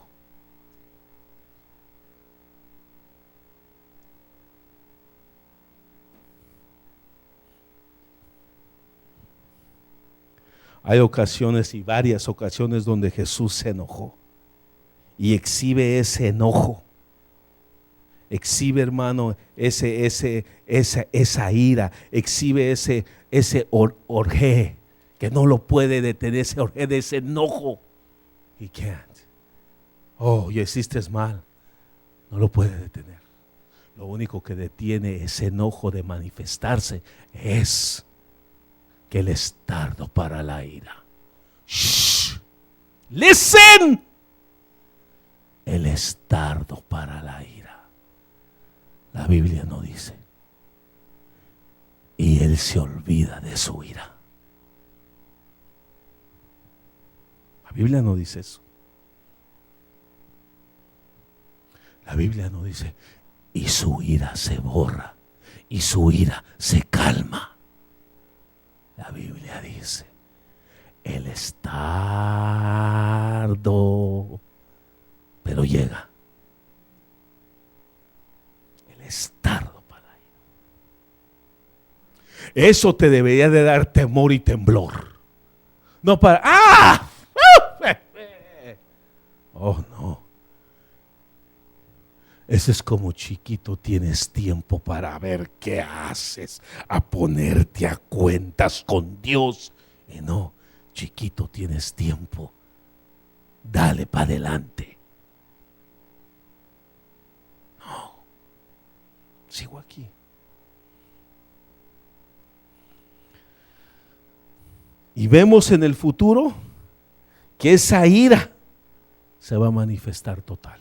Hay ocasiones y varias ocasiones donde Jesús se enojó y exhibe ese enojo. Exhibe, hermano, esa ira, exhibe ese orgé que no lo puede detener, ese orgé de ese enojo. He can't. Ya hiciste mal, no lo puede detener. Lo único que detiene ese enojo de manifestarse es que Él es tardo para la ira. Shh. Listen. Él es tardo para la ira. La Biblia no dice: y Él se olvida de su ira. La Biblia no dice eso. La Biblia no dice: y su ira se borra, y su ira se calma. La Biblia dice: El estardo, pero llega. El estardo para ir. Eso te debería de dar temor y temblor. No para, ¡ah! Oh, no. Ese es como chiquito, tienes tiempo para ver qué haces, a ponerte a cuentas con Dios. Y no, chiquito, tienes tiempo. Dale para adelante. No, sigo aquí. Y vemos en el futuro que esa ira se va a manifestar total.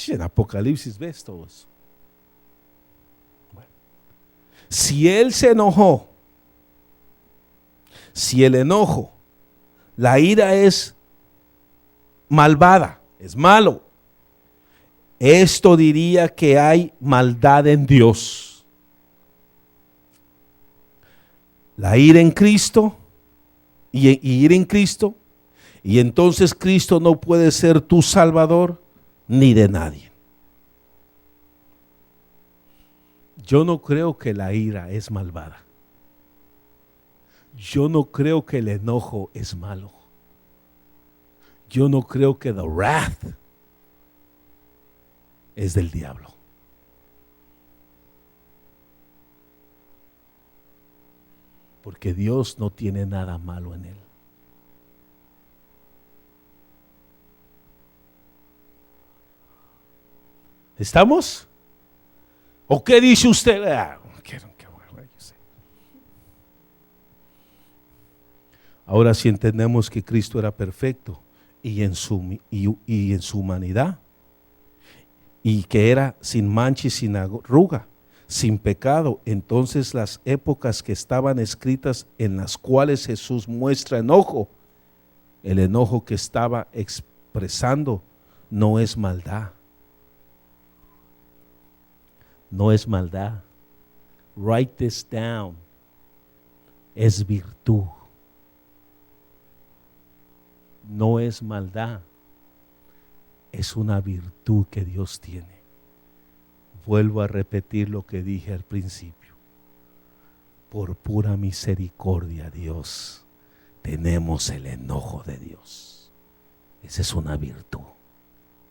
En Apocalipsis ves todo eso. Bueno, si él se enojó, si el enojo, la ira es malvada, es malo, esto diría que hay maldad en Dios. La ira en Cristo y ir en Cristo, y entonces Cristo no puede ser tu Salvador ni de nadie. Yo no creo que la ira es malvada. Yo no creo que el enojo es malo. Yo no creo que the wrath es del diablo. Porque Dios no tiene nada malo en él. ¿Estamos? ¿O qué dice usted? Ahora, si entendemos que Cristo era perfecto y en su humanidad, y que era sin mancha y sin arruga, sin pecado, entonces las épocas que estaban escritas en las cuales Jesús muestra enojo, el enojo que estaba expresando no es maldad. No es maldad. Write this down. Es virtud. No es maldad. Es una virtud que Dios tiene. Vuelvo a repetir lo que dije al principio. Por pura misericordia, Dios, tenemos el enojo de Dios. Esa es una virtud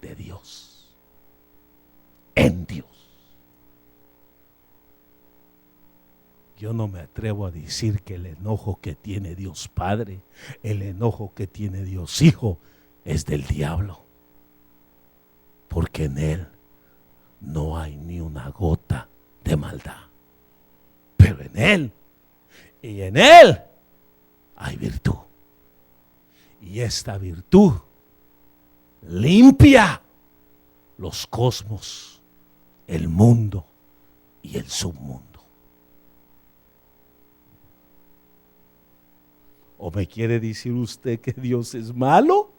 de Dios. En Dios. Yo no me atrevo a decir que el enojo que tiene Dios Padre, el enojo que tiene Dios Hijo, es del diablo. Porque en Él no hay ni una gota de maldad. Pero en Él, y en Él, hay virtud. Y esta virtud limpia los cosmos, el mundo y el submundo. ¿O me quiere decir usted que Dios es malo?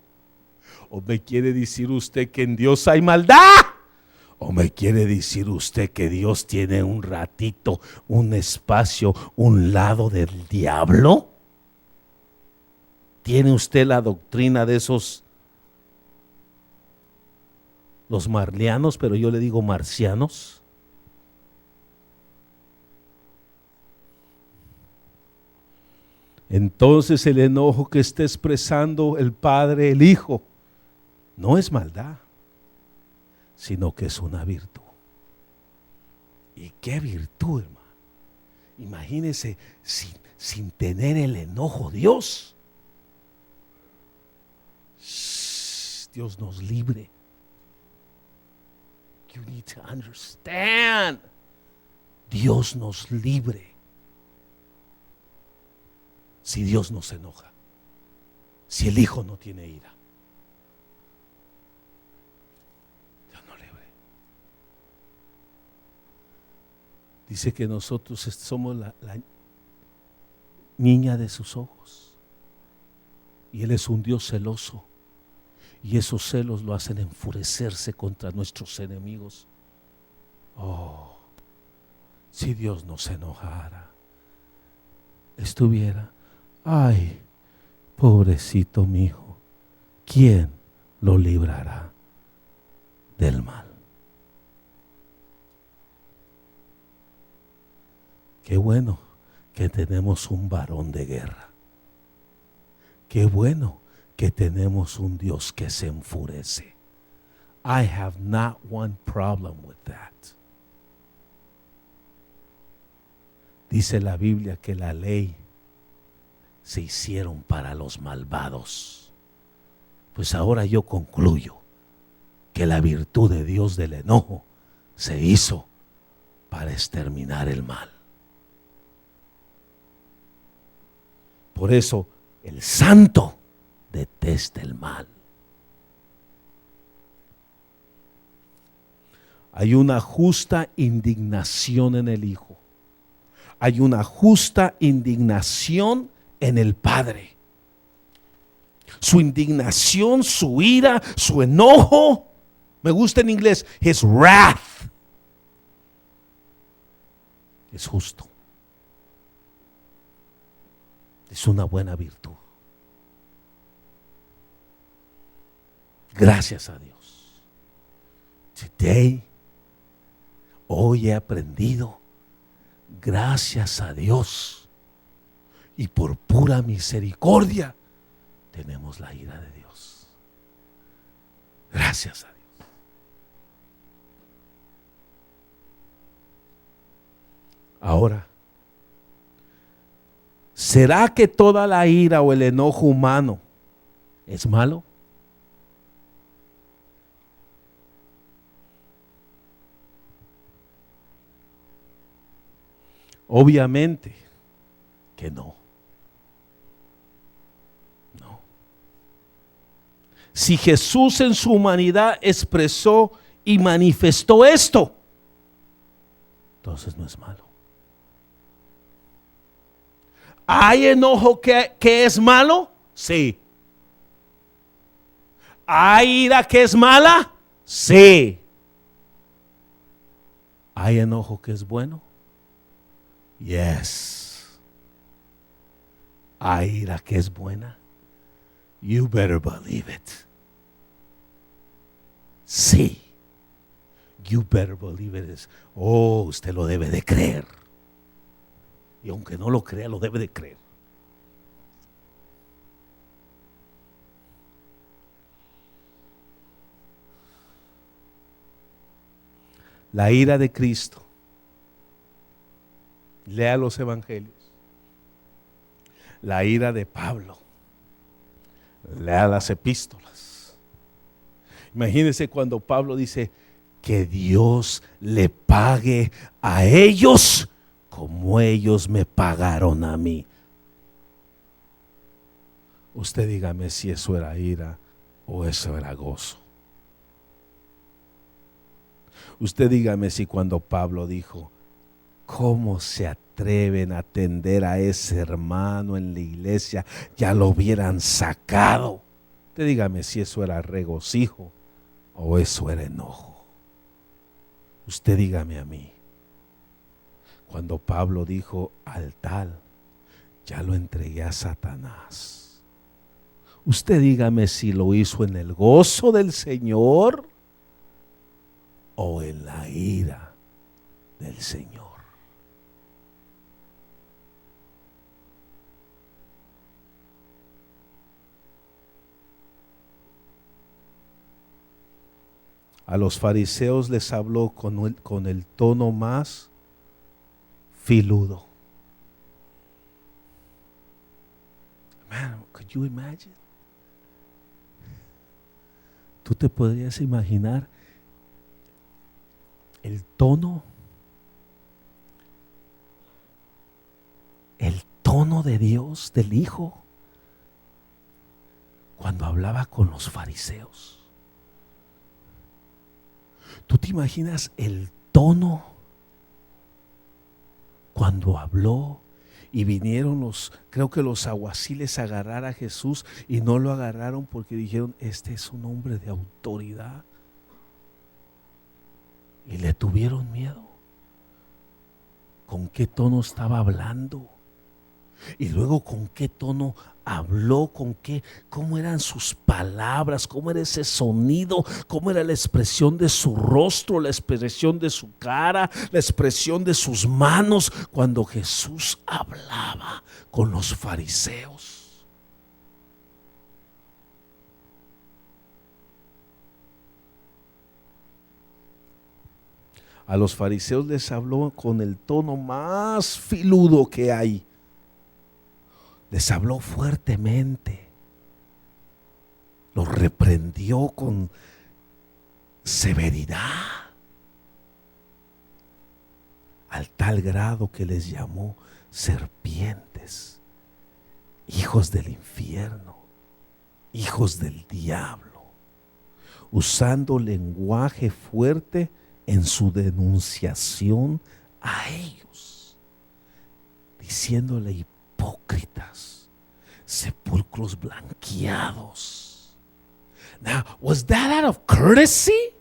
¿O me quiere decir usted que en Dios hay maldad? ¿O me quiere decir usted que Dios tiene un ratito, un espacio, un lado del diablo? ¿Tiene usted la doctrina de esos, los marlianos, pero yo le digo marcianos? Entonces el enojo que está expresando el Padre, el Hijo, no es maldad, sino que es una virtud. ¿Y qué virtud, hermano? Imagínese sin tener el enojo Dios. Dios nos libre. You need to understand. Dios nos libre. Si Dios no se enoja, si el Hijo no tiene ira, Dios no libre. Dice que nosotros somos la niña de sus ojos y Él es un Dios celoso y esos celos lo hacen enfurecerse contra nuestros enemigos. Oh, si Dios no se enojara, estuviera, ay, pobrecito mi hijo, ¿quién lo librará del mal? Qué bueno que tenemos un varón de guerra. Qué bueno que tenemos un Dios que se enfurece. I have not one problem with that. Dice la Biblia que la ley se hicieron para los malvados. Pues ahora yo concluyo que la virtud de Dios del enojo se hizo para exterminar el mal. Por eso el santo detesta el mal. Hay una justa indignación en el Hijo. Hay una justa indignación en el Padre. Su indignación, su ira, su enojo, me gusta en inglés, his wrath, es justo. Es una buena virtud. Gracias a Dios. Hoy he aprendido, gracias a Dios y por pura misericordia tenemos la ira de Dios. Gracias a Dios. Ahora, ¿será que toda la ira o el enojo humano es malo? Obviamente que no. No. Si Jesús en su humanidad expresó y manifestó esto, entonces no es malo. ¿Hay enojo que es malo? Sí. ¿Hay ira que es mala? Sí. ¿Hay enojo que es bueno? Yes. ¿Hay ira que es buena? You better believe it. Sí. You better believe it. Oh, usted lo debe de creer. Y aunque no lo crea, lo debe de creer. La ira de Cristo. Lea los evangelios. La ira de Pablo. Lea las epístolas. Imagínense cuando Pablo dice que Dios le pague a ellos como ellos me pagaron a mí. Usted dígame si eso era ira o eso era gozo. Usted dígame si cuando Pablo dijo, ¿cómo se atreven a atender a ese hermano en la iglesia? Ya lo hubieran sacado. Usted dígame si eso era regocijo o eso era enojo. Usted dígame a mí. Cuando Pablo dijo al tal, ya lo entregué a Satanás. Usted dígame si lo hizo en el gozo del Señor o en la ira del Señor. A los fariseos les habló con el tono más filudo. Man, could you imagine? ¿Tú te podrías imaginar el tono de Dios, del Hijo, cuando hablaba con los fariseos? ¿Tú te imaginas el tono cuando habló y vinieron creo que los aguaciles a agarrar a Jesús y no lo agarraron porque dijeron, este es un hombre de autoridad? Y le tuvieron miedo. ¿Con qué tono estaba hablando? Y luego con qué tono habló, cómo eran sus palabras, cómo era ese sonido, cómo era la expresión de su rostro, la expresión de su cara, la expresión de sus manos cuando Jesús hablaba con los fariseos. A los fariseos les habló con el tono más filudo que hay. Les habló fuertemente. Los reprendió con severidad. Al tal grado que les llamó serpientes, hijos del infierno, hijos del diablo, usando lenguaje fuerte en su denunciación a ellos, diciéndole hipócritas, sepulcros blanqueados. Now, was that out of courtesy?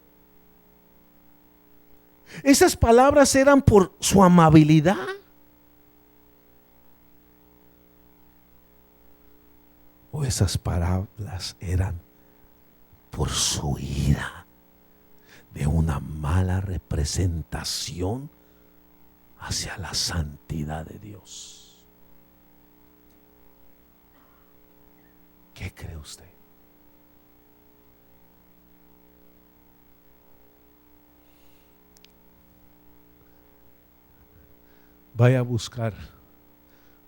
¿Esas palabras eran por su amabilidad? ¿O esas palabras eran por su ira de una mala representación hacia la santidad de Dios? ¿Qué cree usted? Vaya a buscar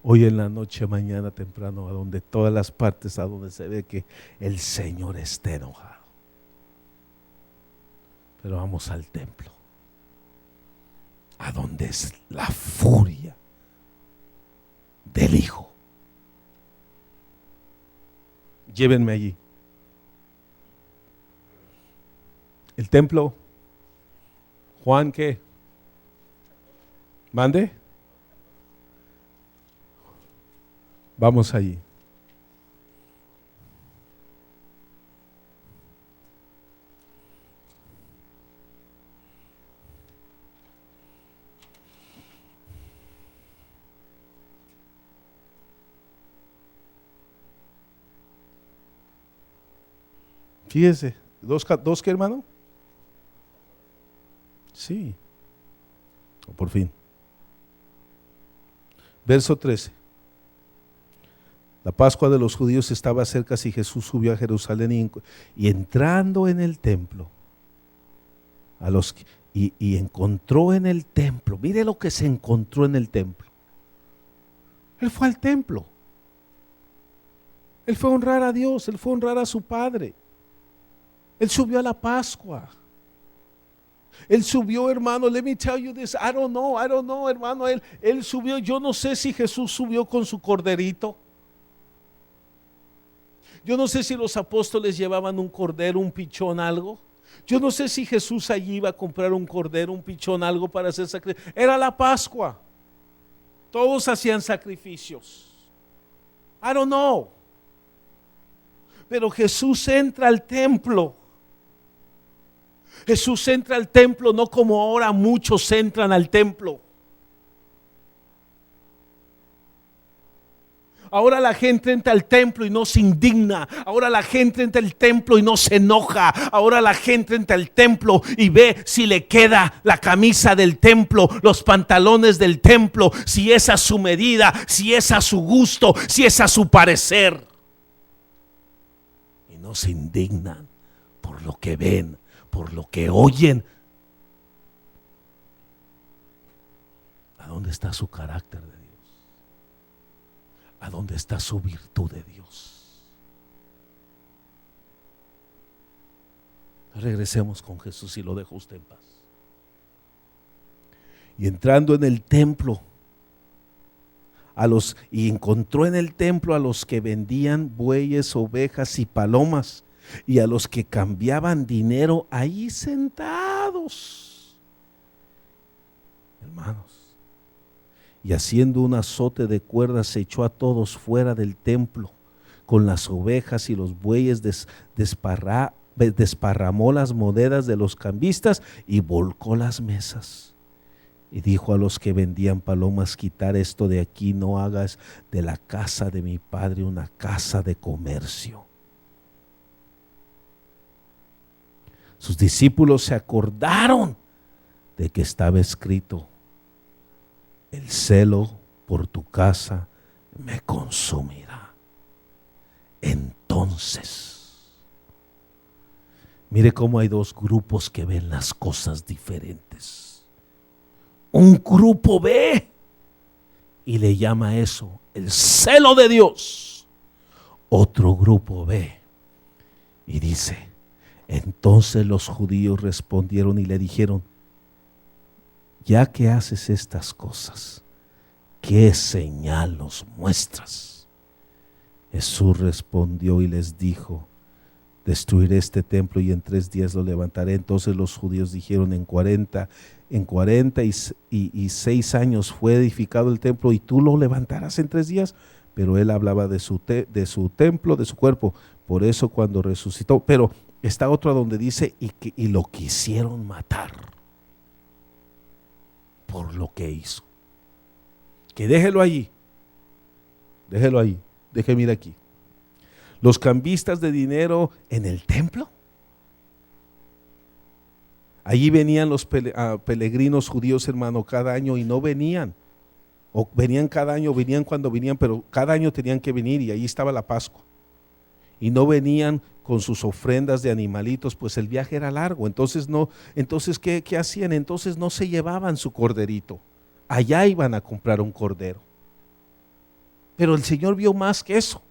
hoy en la noche, mañana temprano, a donde todas las partes a donde se ve que el Señor esté enojado. Pero vamos al templo, a donde es la furia del Hijo. Llévenme allí. El templo, Juan, ¿qué? ¿Mande? Vamos allí. Fíjese, ¿dos qué, hermano? Sí. Por fin. Verso 13. La Pascua de los judíos estaba cerca y Jesús subió a Jerusalén y entrando en el templo, y encontró en el templo, mire lo que se encontró en el templo. Él fue al templo. Él fue a honrar a Dios, él fue a honrar a su Padre. Él subió a la Pascua. Él subió, hermano, let me tell you this, I don't know, hermano, él subió, yo no sé si Jesús subió con su corderito. Yo no sé si los apóstoles llevaban un cordero, un pichón, algo. Yo no sé si Jesús allí iba a comprar un cordero, un pichón, algo para hacer sacrificio. Era la Pascua. Todos hacían sacrificios. I don't know. Pero Jesús entra al templo. Jesús entra al templo no como ahora muchos entran al templo. Ahora la gente entra al templo y no se indigna. Ahora la gente entra al templo y no se enoja. Ahora la gente entra al templo y ve si le queda la camisa del templo, los pantalones del templo, si es a su medida, si es a su gusto, si es a su parecer. Y no se indignan por lo que ven, por lo que oyen. ¿A dónde está su carácter de Dios? ¿A dónde está su virtud de Dios? Regresemos con Jesús y lo dejo usted en paz. Y entrando en el templo, y encontró en el templo a los que vendían bueyes, ovejas y palomas, y a los que cambiaban dinero ahí sentados, hermanos. Y haciendo un azote de cuerdas se echó a todos fuera del templo. Con las ovejas y los bueyes desparramó las monedas de los cambistas y volcó las mesas. Y dijo a los que vendían palomas: quitar esto de aquí, no hagas de la casa de mi padre una casa de comercio. Sus discípulos se acordaron de que estaba escrito: el celo por tu casa me consumirá. Entonces, mire cómo hay dos grupos que ven las cosas diferentes. Un grupo ve y le llama eso el celo de Dios. Otro grupo ve y dice: entonces los judíos respondieron y le dijeron: ya que haces estas cosas, ¿qué señal nos muestras? Jesús respondió y les dijo: destruiré este templo y en 3 días lo levantaré. Entonces los judíos dijeron: en 46 años fue edificado el templo y tú lo levantarás en 3 días. Pero él hablaba de su templo, de su cuerpo. Por eso cuando resucitó. Pero está otro donde dice: y lo quisieron matar por lo que hizo. Que déjelo allí. Déjelo ahí. Déjeme ir aquí. Los cambistas de dinero en el templo. Allí venían los peregrinos judíos, hermano, cada año, y no venían. O venían cada año, venían cuando venían, pero cada año tenían que venir, y ahí estaba la Pascua. Y no venían con sus ofrendas de animalitos, pues el viaje era largo. Entonces ¿qué hacían? Entonces no se llevaban su corderito. Allá iban a comprar un cordero. Pero el Señor vio más que eso.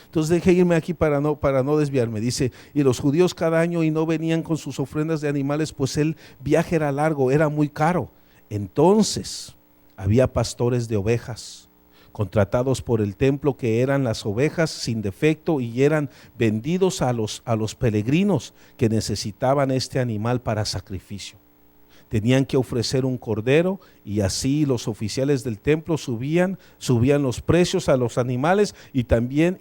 Entonces dejé irme aquí para no desviarme. Dice: y los judíos cada año y no venían con sus ofrendas de animales, pues el viaje era largo, era muy caro. Entonces había pastores de ovejas contratados por el templo, que eran las ovejas sin defecto, y eran vendidos a los peregrinos que necesitaban este animal para sacrificio. Tenían que ofrecer un cordero, y así los oficiales del templo subían los precios a los animales, y también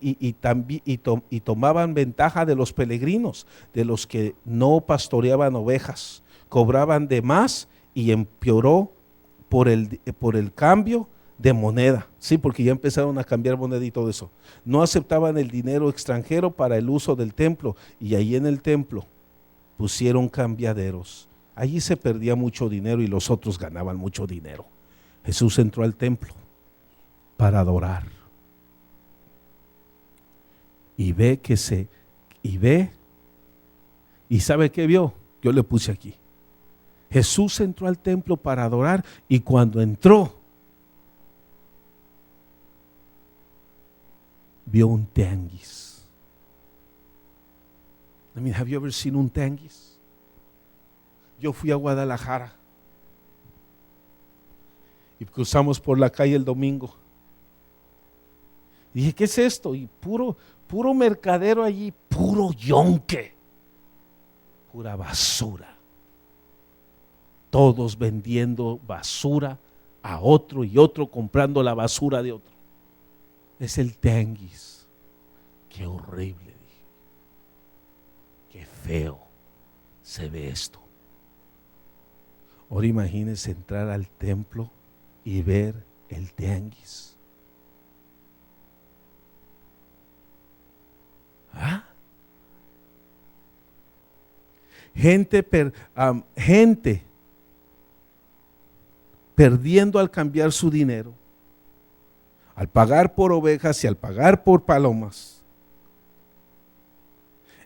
tomaban ventaja de los peregrinos, de los que no pastoreaban ovejas. Cobraban de más y empeoró por el cambio de moneda, sí, porque ya empezaron a cambiar moneda y todo eso. No aceptaban el dinero extranjero para el uso del templo, y ahí en el templo pusieron cambiaderos. Allí se perdía mucho dinero y los otros ganaban mucho dinero. Jesús entró al templo para adorar, y y ¿sabe qué vio? Yo le puse aquí. Jesús entró al templo para adorar, y cuando entró vio un tianguis. I mean, have you ever seen un tianguis? Yo fui a Guadalajara y cruzamos por la calle el domingo. Y dije: ¿qué es esto? Y puro mercadero allí, puro yonque, pura basura. Todos vendiendo basura a otro, y otro comprando la basura de otro. Es el tianguis. Qué horrible, dije. Qué feo se ve esto. Ahora imagínense entrar al templo y ver el tianguis. ¿Ah? Gente perdiendo al cambiar su dinero, al pagar por ovejas y al pagar por palomas.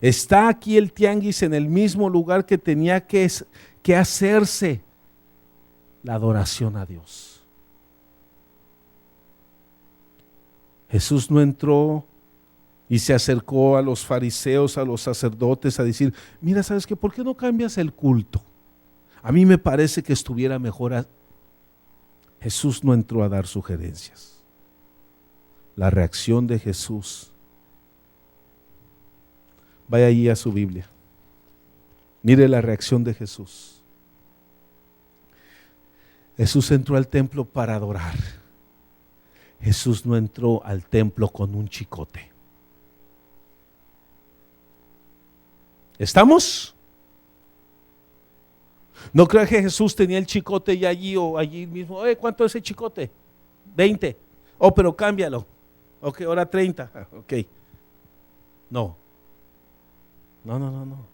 Está aquí el tianguis en el mismo lugar que tenía que hacerse la adoración a Dios. Jesús no entró y se acercó a los fariseos, a los sacerdotes, a decir: mira, ¿sabes qué? ¿Por qué no cambias el culto? A mí me parece que estuviera mejor. Jesús no entró a dar sugerencias. La reacción de Jesús. Vaya allí a su Biblia. Mire la reacción de Jesús. Jesús entró al templo para adorar. Jesús no entró al templo con un chicote. ¿Estamos? No creo que Jesús tenía el chicote ya allí o allí mismo. ¿Cuánto es el chicote? 20. Oh, pero cámbialo. Ok, ahora 30. Ok. No. No.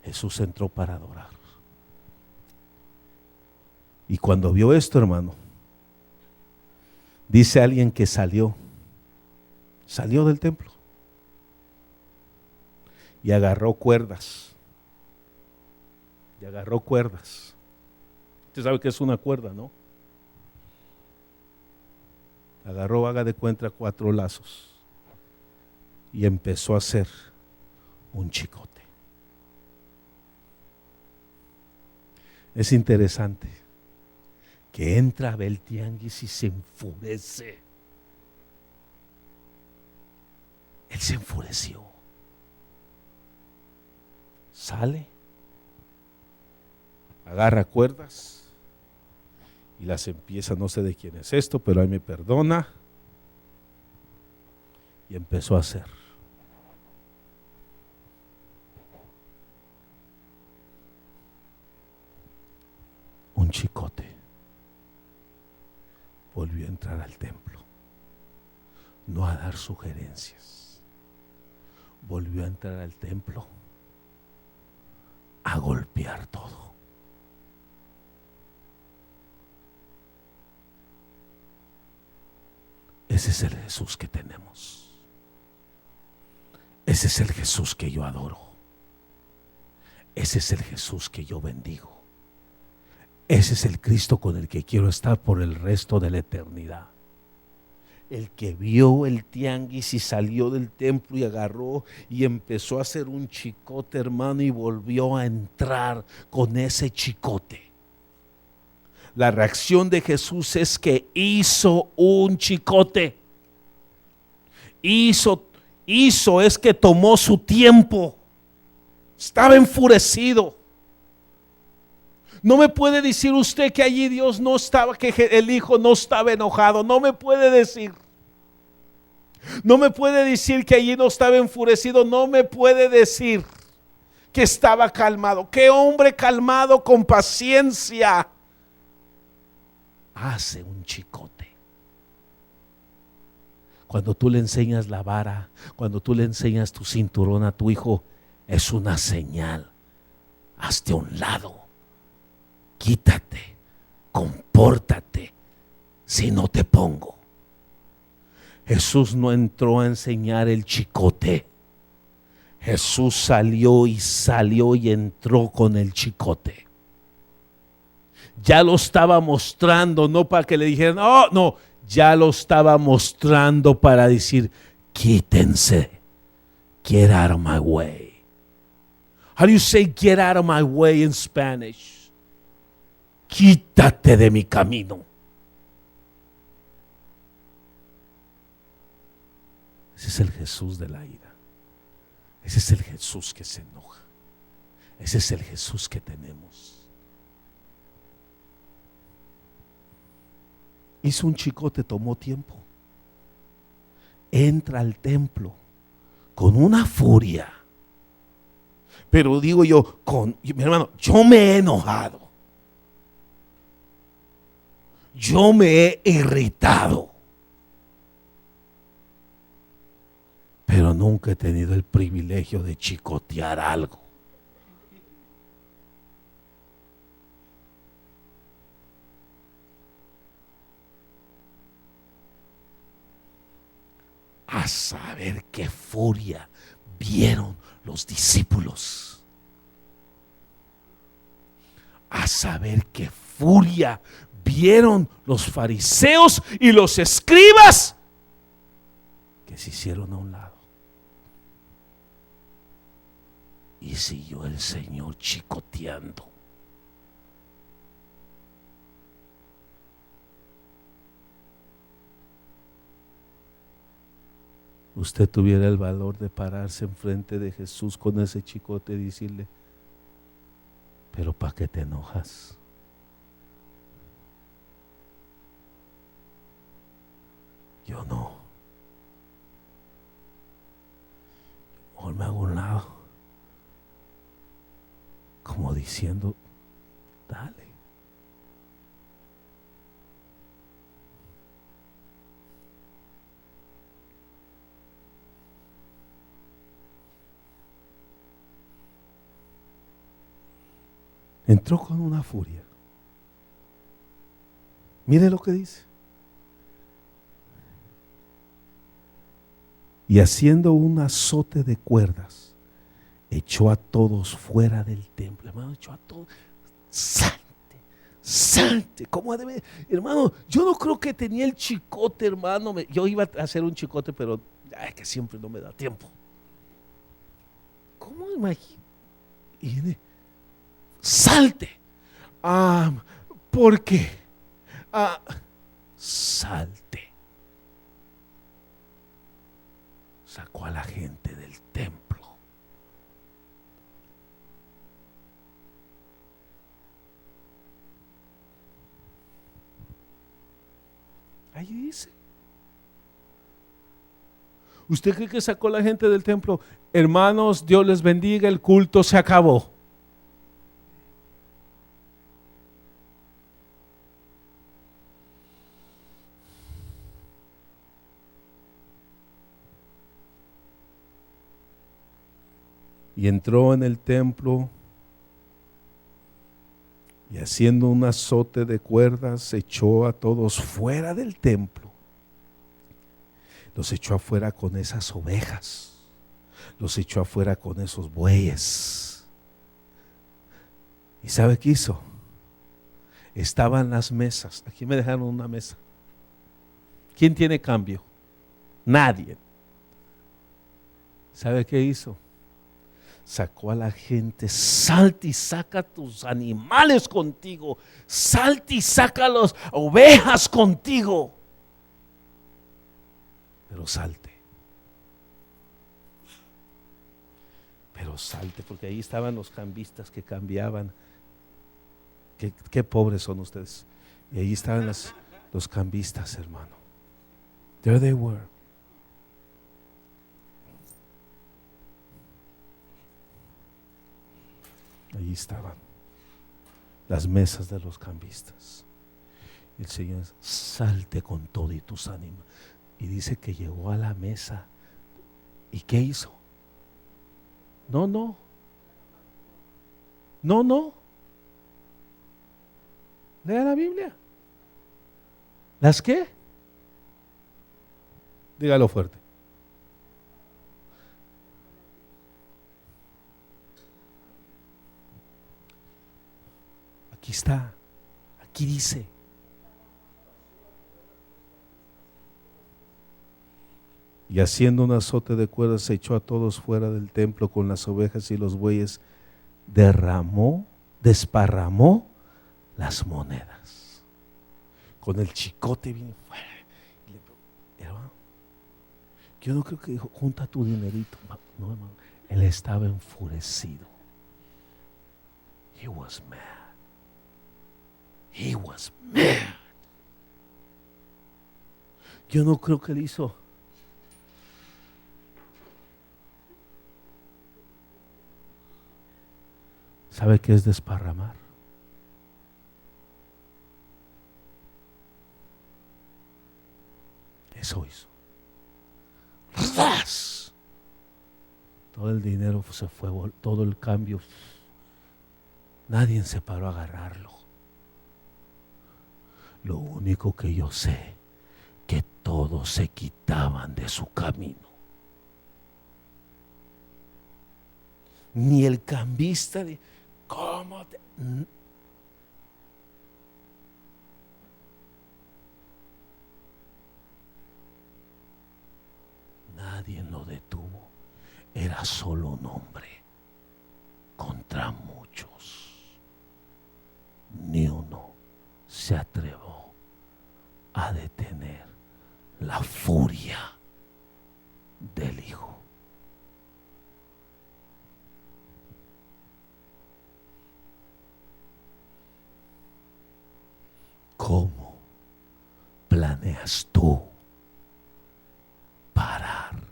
Jesús entró para adorar. Y cuando vio esto, hermano, dice alguien que salió del templo y agarró cuerdas. Usted sabe que es una cuerda, ¿no? Agarró, haga de cuenta, 4 lazos y empezó a hacer un chicote. Es interesante que entra a ver el tianguis y se enfurece. Él se enfureció. Sale, agarra cuerdas y las empieza, no sé de quién es esto, pero ahí me perdona, y empezó a hacer. Un chicote. Volvió a entrar al templo, no a dar sugerencias. Volvió a entrar al templo a golpear todo. Ese es el Jesús que tenemos. Ese es el Jesús que yo adoro. Ese es el Jesús que yo bendigo. Ese es el Cristo con el que quiero estar por el resto de la eternidad. El que vio el tianguis y salió del templo y agarró y empezó a hacer un chicote, hermano, y volvió a entrar con ese chicote. La reacción de Jesús es que hizo un chicote. Hizo es que tomó su tiempo. Estaba enfurecido. No me puede decir usted que allí Dios no estaba, que el Hijo no estaba enojado. No me puede decir. No me puede decir que allí no estaba enfurecido. No me puede decir que estaba calmado. Qué hombre calmado, con paciencia, hace un chicote. Cuando tú le enseñas la vara, cuando tú le enseñas tu cinturón a tu hijo, es una señal. Hazte a un lado. Quítate, compórtate, si no te pongo. Jesús no entró a enseñar el chicote. Jesús salió y entró con el chicote. Ya lo estaba mostrando, no para que le dijeran, oh, no, ya lo estaba mostrando para decir, quítense, get out of my way. How do you say get out of my way in Spanish? Quítate de mi camino. Ese es el Jesús de la ira. Ese es el Jesús que se enoja. Ese es el Jesús que tenemos. Hizo un chicote, tomó tiempo. Entra al templo con una furia. Pero digo yo, mi hermano, yo me he enojado. Yo me he irritado, pero nunca he tenido el privilegio de chicotear algo. A saber qué furia vieron los discípulos. A saber qué furia vieron los fariseos y los escribas, que se hicieron a un lado. Y siguió el Señor chicoteando. Usted tuviera el valor de pararse enfrente de Jesús con ese chicote y decirle, pero ¿para qué te enojas? Yo no. Mejor me hago a un lado, como diciendo, Entró con una furia. Mire lo que dice. Y haciendo un azote de cuerdas, echó a todos fuera del templo. Hermano, echó a todos. Salte. ¿Cómo debe? Hermano, yo no creo que tenía el chicote, hermano. Yo iba a hacer un chicote, pero que siempre no me da tiempo. ¿Cómo imagino? Salte. ¿Por qué? Salte. Sacó a la gente del templo. Ahí dice. ¿Usted cree que sacó a la gente del templo? Hermanos, Dios les bendiga, el culto se acabó. Y entró en el templo y haciendo un azote de cuerdas echó a todos fuera del templo. Los echó afuera con esas ovejas, los echó afuera con esos bueyes. ¿Y sabe qué hizo? Estaban las mesas. Aquí me dejaron una mesa. ¿Quién tiene cambio? Nadie. ¿Sabe qué hizo? Sacó a la gente. Salte y saca tus animales contigo. Salte y saca las ovejas contigo. Pero salte. Pero salte, porque ahí estaban los cambistas que cambiaban. Qué pobres son ustedes. Y ahí estaban los cambistas, hermano. There they were. Allí estaban las mesas de los cambistas. Y el Señor, salte con todo y tus ánimos. Y dice que llegó a la mesa. ¿Y qué hizo? No. Lea la Biblia. ¿Las qué? Dígalo fuerte. Aquí está. Aquí dice. Y haciendo un azote de cuerdas se echó a todos fuera del templo con las ovejas y los bueyes. Desparramó las monedas. Con el chicote vino fuera. Hermano, yo no creo que dijo, junta tu dinerito. No, hermano. Él estaba enfurecido. He was mad. Yo no creo que él hizo. ¿Sabe qué es desparramar? Eso hizo. ¡Ras! Todo el dinero se fue, todo el cambio. Nadie se paró a agarrarlo. Lo único que yo sé, que todos se quitaban de su camino. Ni el cambista de ¿cómo te? Nadie lo detuvo. Era solo un hombre contra muchos. Ni uno se atrevió a detener la furia del Hijo. ¿Cómo planeas tú parar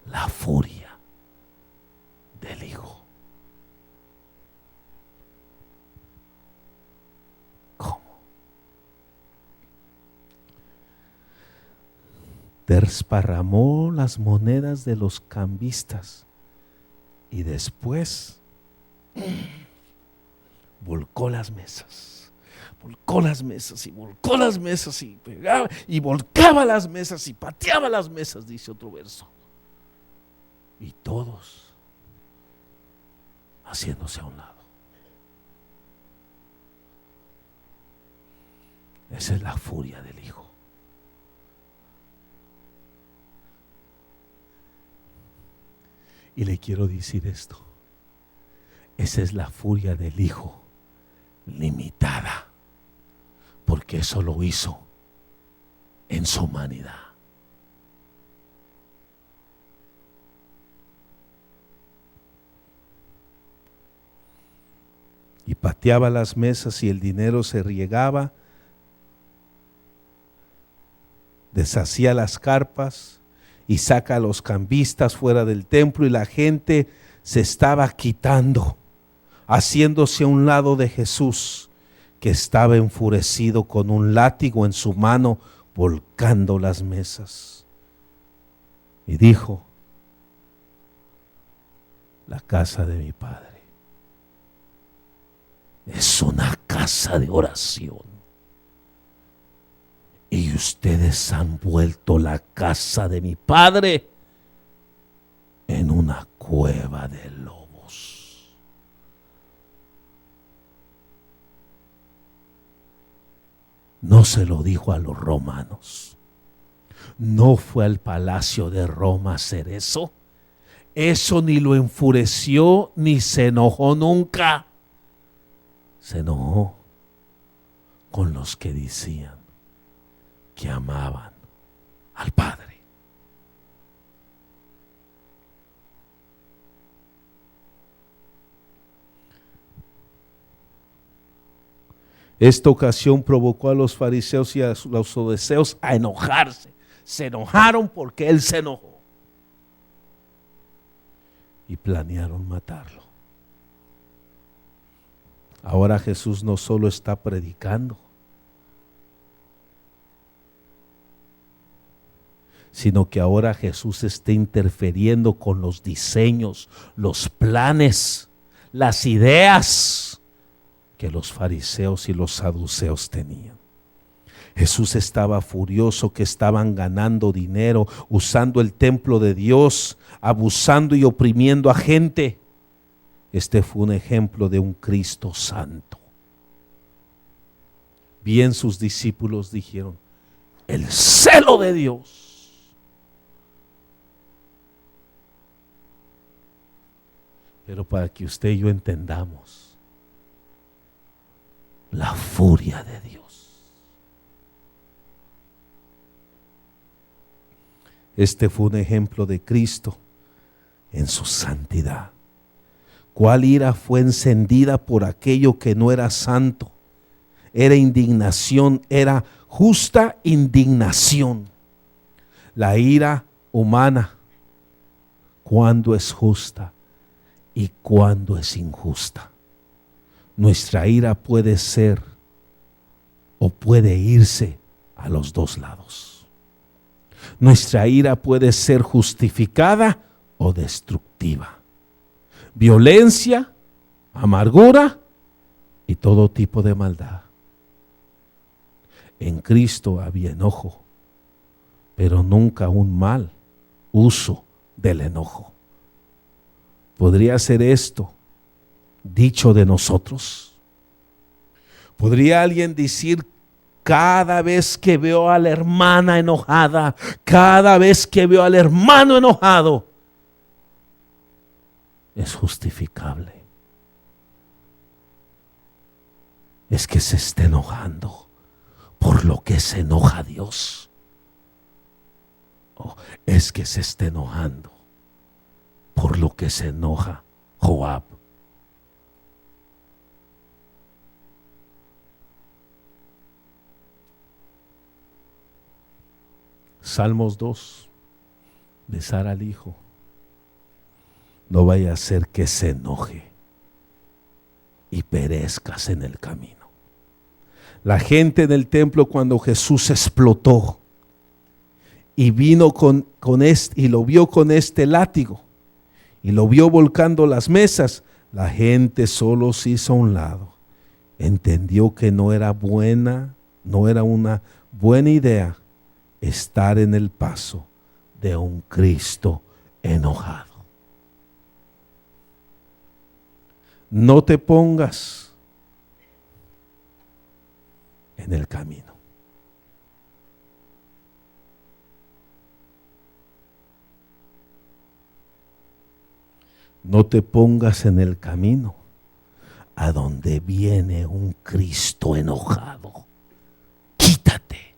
la furia del Hijo? ¿Cómo? Desparramó las monedas de los cambistas y después volcó las mesas. Volcó las mesas y volcó las mesas y pegaba y volcaba las mesas y pateaba las mesas, dice otro verso. Y todos haciéndose a un lado. Esa es la furia del Hijo. Y le quiero decir esto. Esa es la furia del Hijo limitada, porque eso lo hizo en su humanidad. Y pateaba las mesas y el dinero se riegaba, deshacía las carpas y saca a los cambistas fuera del templo, y la gente se estaba quitando, haciéndose a un lado de Jesús, que estaba enfurecido con un látigo en su mano, volcando las mesas. Y dijo: la casa de mi Padre es una casa de oración, y ustedes han vuelto la casa de mi Padre en una cueva de lobos. No se lo dijo a los romanos. No fue al palacio de Roma a hacer eso. Eso ni lo enfureció ni se enojó nunca. Se enojó con los que decían que amaban al Padre. Esta ocasión provocó a los fariseos y a los saduceos a enojarse. Se enojaron porque él se enojó y planearon matarlo. Ahora Jesús no solo está predicando, sino que ahora Jesús está interfiriendo con los diseños, los planes, las ideas que los fariseos y los saduceos tenían. Jesús estaba furioso que estaban ganando dinero, usando el templo de Dios, abusando y oprimiendo a gente. Este fue un ejemplo de un Cristo santo. Bien, sus discípulos dijeron: el celo de Dios. Pero para que usted y yo entendamos, la furia de Dios. Este fue un ejemplo de Cristo en su santidad. ¿Cuál ira fue encendida por aquello que no era santo? Era indignación, era justa indignación. La ira humana, ¿cuándo es justa y cuándo es injusta? Nuestra ira puede ser o puede irse a los dos lados. Nuestra ira puede ser justificada o destructiva. Violencia, amargura y todo tipo de maldad. En Cristo había enojo, pero nunca un mal uso del enojo. ¿Podría ser esto dicho de nosotros? ¿Podría alguien decir: cada vez que veo a la hermana enojada, cada vez que veo al hermano enojado, es justificable? Es que se está enojando por lo que se enoja Dios. O es que se está enojando por lo que se enoja Joab. Salmos 2. Besar al Hijo. No vaya a ser que se enoje y perezcas en el camino. La gente en el templo, cuando Jesús explotó y vino y lo vio con este látigo y lo vio volcando las mesas, la gente solo se hizo a un lado entendió que no era una buena idea estar en el paso de un Cristo enojado. No te pongas en el camino. No te pongas en el camino a donde viene un Cristo enojado. Quítate,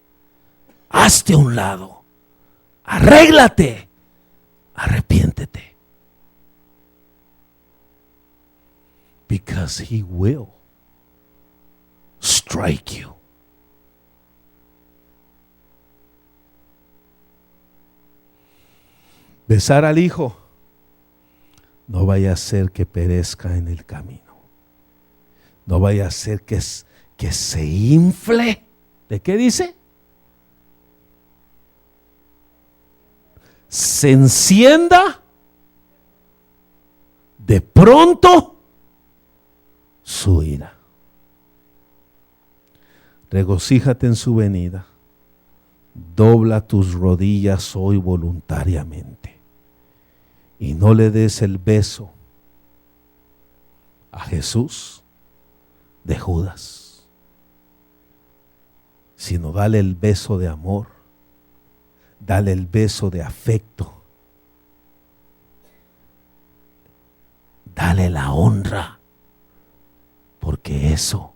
hazte a un lado, arréglate, arrepiéntete. Because he will strike you. Besar al Hijo no vaya a ser que perezca en el camino. No vaya a ser que se infle. ¿De qué dice? Se encienda de pronto su ira. Regocíjate en su venida. Dobla tus rodillas hoy voluntariamente y no le des el beso a Jesús de Judas, sino dale el beso de amor, dale el beso de afecto, dale la honra, porque eso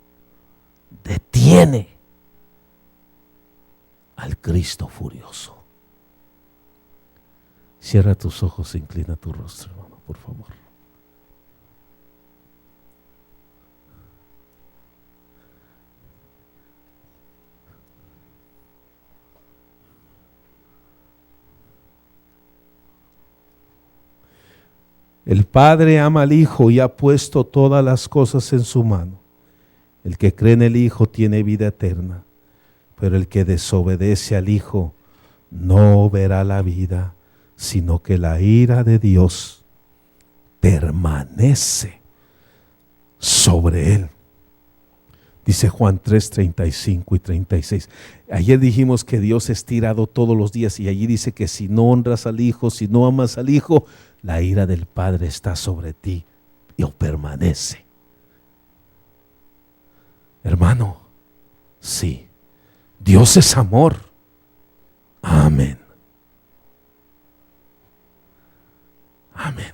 detiene al Cristo furioso. Cierra tus ojos e inclina tu rostro, hermano, por favor. El Padre ama al Hijo y ha puesto todas las cosas en su mano. El que cree en el Hijo tiene vida eterna, pero el que desobedece al Hijo no verá la vida, sino que la ira de Dios permanece sobre él. Dice Juan 3, 35 y 36. Ayer dijimos que Dios es tirado todos los días y allí dice que si no honras al Hijo, si no amas al Hijo, la ira del Padre está sobre ti y permanece. Hermano, sí, Dios es amor. Amén. Amén.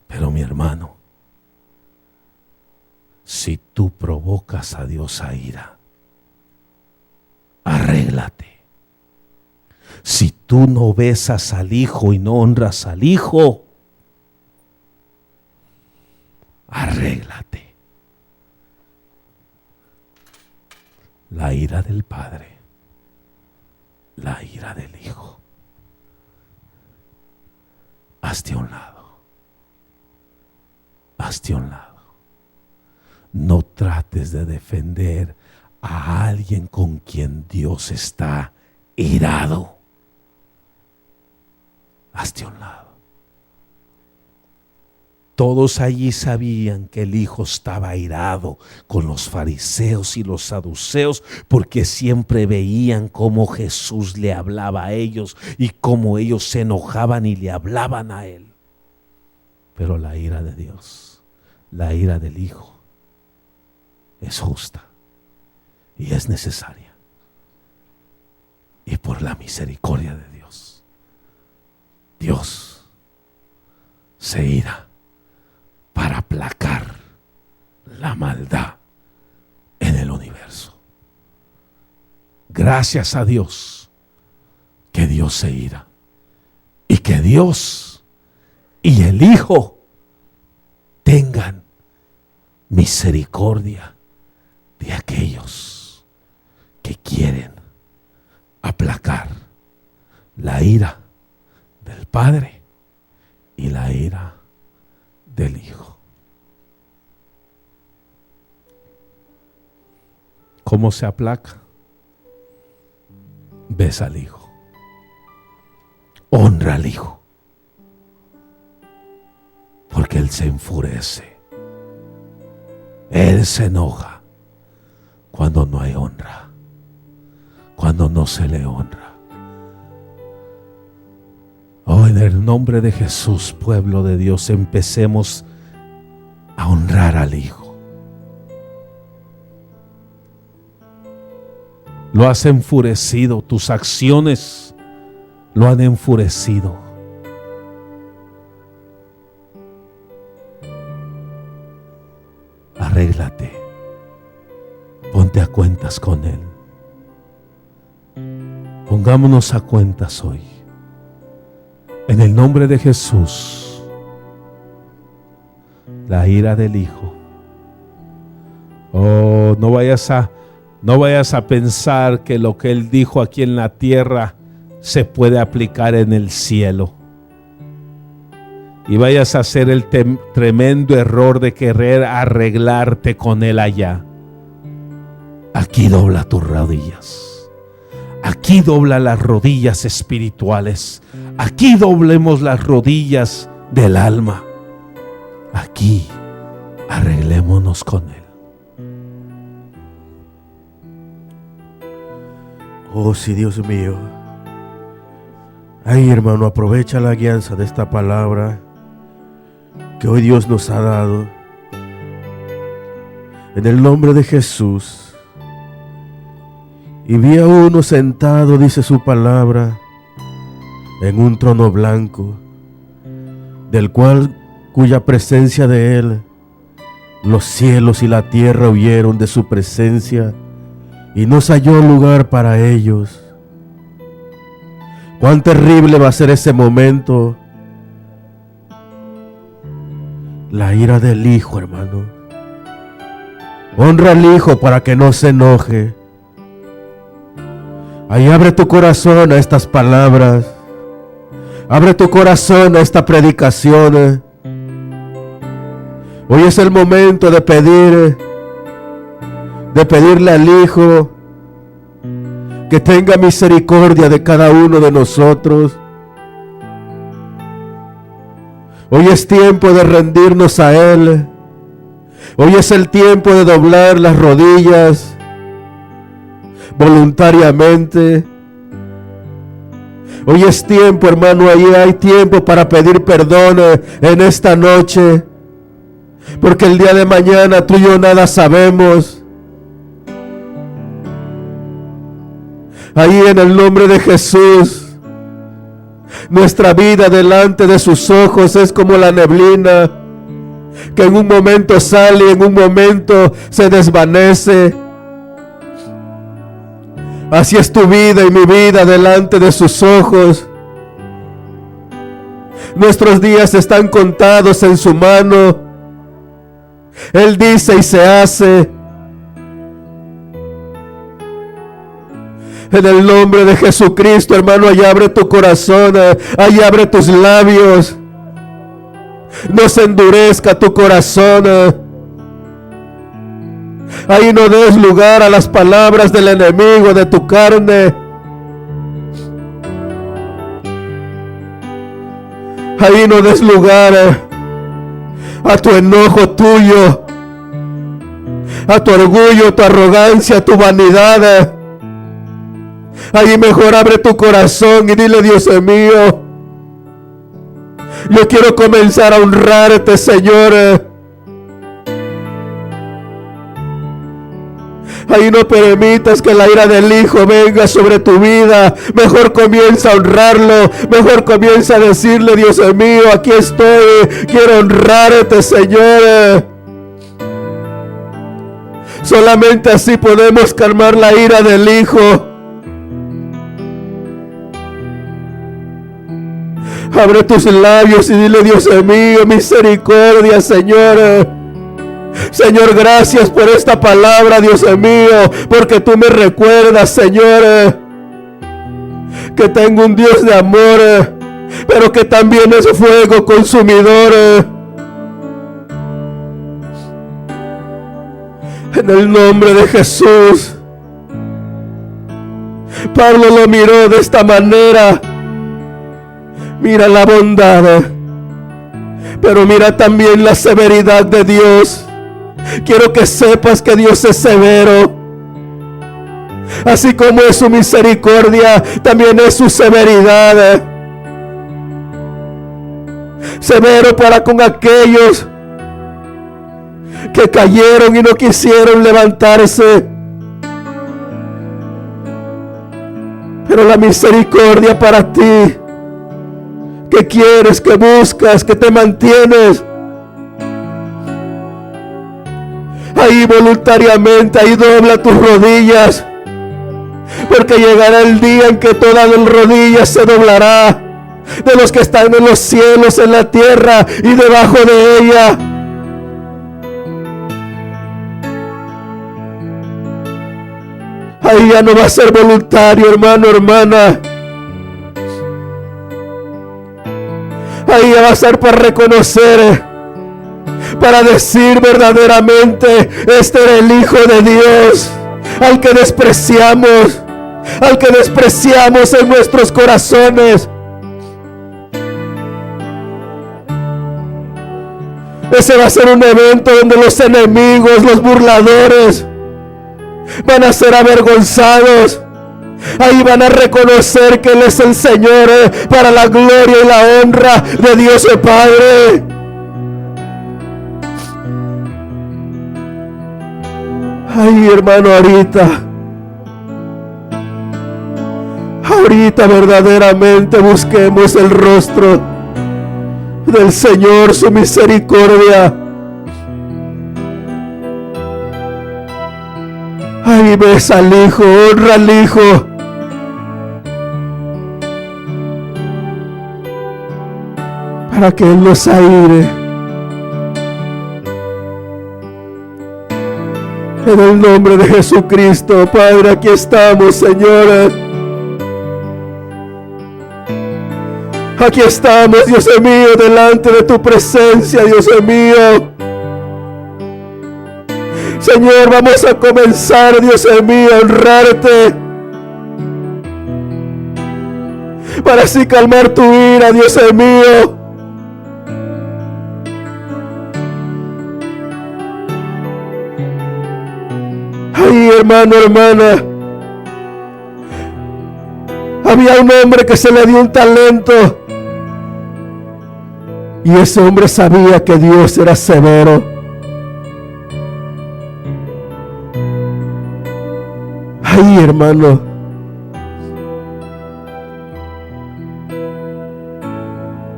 Pero mi hermano, si tú provocas a Dios a ira, arréglate. Si tú no besas al Hijo y no honras al Hijo, arréglate. La ira del Padre, la ira del Hijo. Hazte a un lado. Hazte a un lado. No trates de defender a alguien con quien Dios está irado. Hazte a un lado. Todos allí sabían que el Hijo estaba irado con los fariseos y los saduceos, porque siempre veían cómo Jesús le hablaba a ellos y cómo ellos se enojaban y le hablaban a Él. Pero la ira de Dios, la ira del Hijo, es justa y es necesaria. Y por la misericordia de Dios, Dios se ira para aplacar la maldad en el universo. Gracias a Dios que Dios se ira y que Dios y el Hijo tengan misericordia de aquellos que quieren aplacar la ira del Padre y la ira del Hijo. ¿Cómo se aplaca? Besa al Hijo. Honra al Hijo. Porque Él se enfurece Él se enoja cuando no hay honra, cuando no se le honra. Oh, en el nombre de Jesús, pueblo de Dios, empecemos a honrar al Hijo. Lo has enfurecido, tus acciones lo han enfurecido. Arréglate, ponte a cuentas con Él. Pongámonos a cuentas hoy. En el nombre de Jesús, la ira del Hijo. Oh, no vayas a pensar que lo que Él dijo aquí en la tierra se puede aplicar en el cielo. Y vayas a hacer el tremendo error de querer arreglarte con Él allá. Aquí dobla tus rodillas. Aquí dobla las rodillas espirituales. Aquí doblemos las rodillas del alma. Aquí arreglémonos con Él. Oh, sí, Dios mío. Ay, hermano, aprovecha la guianza de esta palabra que hoy Dios nos ha dado. En el nombre de Jesús. Y vi a uno sentado, dice su palabra, en un trono blanco, cuya presencia de Él, los cielos y la tierra huyeron de su presencia, y no se halló lugar para ellos. Cuán terrible va a ser ese momento. La ira del Hijo, hermano. Honra al Hijo para que no se enoje. Ahí abre tu corazón a estas palabras. Abre tu corazón a esta predicación. Hoy es el momento de pedirle al Hijo que tenga misericordia de cada uno de nosotros. Hoy es tiempo de rendirnos a Él. Hoy es el tiempo de doblar las rodillas voluntariamente. Hoy es tiempo, hermano, ahí hay tiempo para pedir perdón en esta noche, porque el día de mañana tú y yo nada sabemos. Ahí en el nombre de Jesús, nuestra vida delante de sus ojos es como la neblina, que en un momento sale y en un momento se desvanece. Así es tu vida y mi vida delante de sus ojos. Nuestros días están contados en su mano. Él dice y se hace. En el nombre de Jesucristo, hermano, ahí abre tu corazón, ahí abre tus labios. No se endurezca tu corazón. Ahí no des lugar a las palabras del enemigo de tu carne. Ahí no des lugar a tu enojo tuyo, a tu orgullo, tu arrogancia, tu vanidad. Ahí mejor abre tu corazón y dile: Dios mío, yo quiero comenzar a honrarte, Señor. Ahí no permitas que la ira del Hijo venga sobre tu vida. Mejor comienza a honrarlo. Mejor comienza a decirle: Dios mío, aquí estoy. Quiero honrarte, Señor. Solamente así podemos calmar la ira del Hijo. Abre tus labios y dile: Dios mío, misericordia, Señor. Señor, gracias por esta palabra, Dios mío, porque tú me recuerdas, Señor, que tengo un Dios de amor, pero que también es fuego consumidor. En el nombre de Jesús. Pablo lo miró de esta manera. Mira la bondad, pero mira también la severidad de Dios. Quiero que sepas que Dios es severo. Así como es su misericordia, también es su severidad. Severo para con aquellos que cayeron y no quisieron levantarse. Pero la misericordia para ti, que quieres, que buscas, que te mantienes ahí voluntariamente, ahí dobla tus rodillas, porque llegará el día en que toda la rodilla se doblará, de los que están en los cielos, en la tierra y debajo de ella. Ahí ya no va a ser voluntario, hermano, hermana. Ahí ya va a ser para reconocer, para decir verdaderamente: este era el Hijo de Dios, al que despreciamos en nuestros corazones. Ese va a ser un evento donde los enemigos, los burladores, van a ser avergonzados. Ahí van a reconocer que Él es el Señor, para la gloria y la honra de Dios el Padre. Ay, hermano, ahorita verdaderamente busquemos el rostro del Señor, su misericordia. Ahí ves al Hijo, honra al Hijo. Para que Él nos aire. En el nombre de Jesucristo, Padre, aquí estamos, Señor. Aquí estamos, Dios mío, delante de tu presencia, Dios mío. Señor, vamos a comenzar, Dios mío, a honrarte, para así calmar tu ira, Dios mío. Ay, hermano, hermana, había un hombre que se le dio un talento, y ese hombre sabía que Dios era severo. Ay, hermano,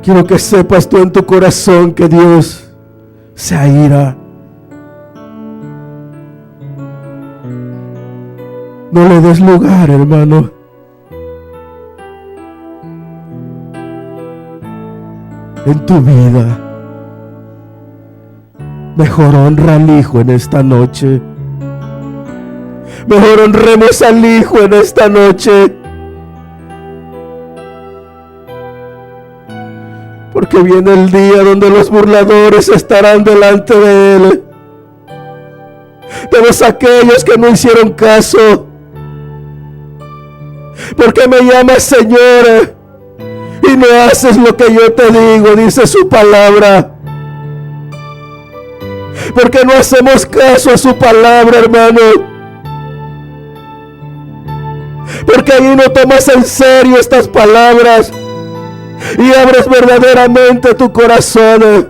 quiero que sepas tú en tu corazón que Dios se aira. No le des lugar, hermano. En tu vida, mejor honra al Hijo en esta noche. Mejor honremos al Hijo en esta noche, porque viene el día donde los burladores estarán delante de Él. Todos aquellos que no hicieron caso. ¿Por qué me llamas Señor y no haces lo que yo te digo?, dice su palabra. ¿Por qué no hacemos caso a su palabra, hermano? Porque ahí no tomas en serio estas palabras y abres verdaderamente tu corazón.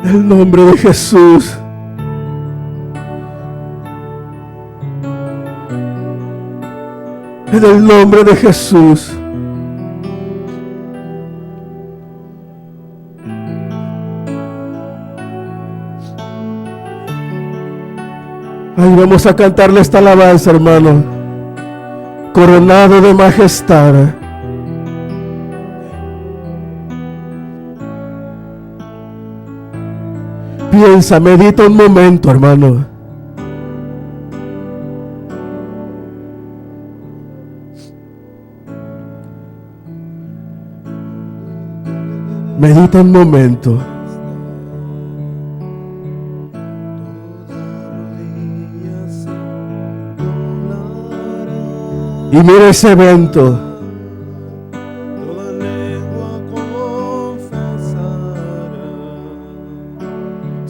En el nombre de Jesús. En el nombre de Jesús. Ahí vamos a cantarle esta alabanza, hermano. Coronado de majestad. Piensa, medita un momento, hermano. Medita un momento. Y mira ese evento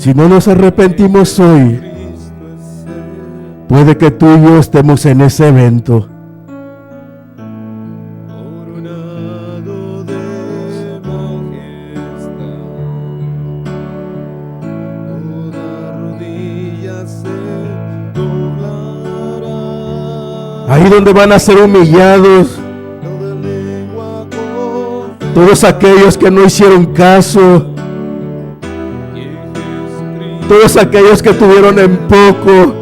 Si no nos arrepentimos hoy, puede que tú y yo estemos en ese evento. Ahí donde van a ser humillados todos aquellos que no hicieron caso, todos aquellos que tuvieron en poco,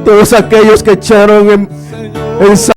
todos aquellos que echaron en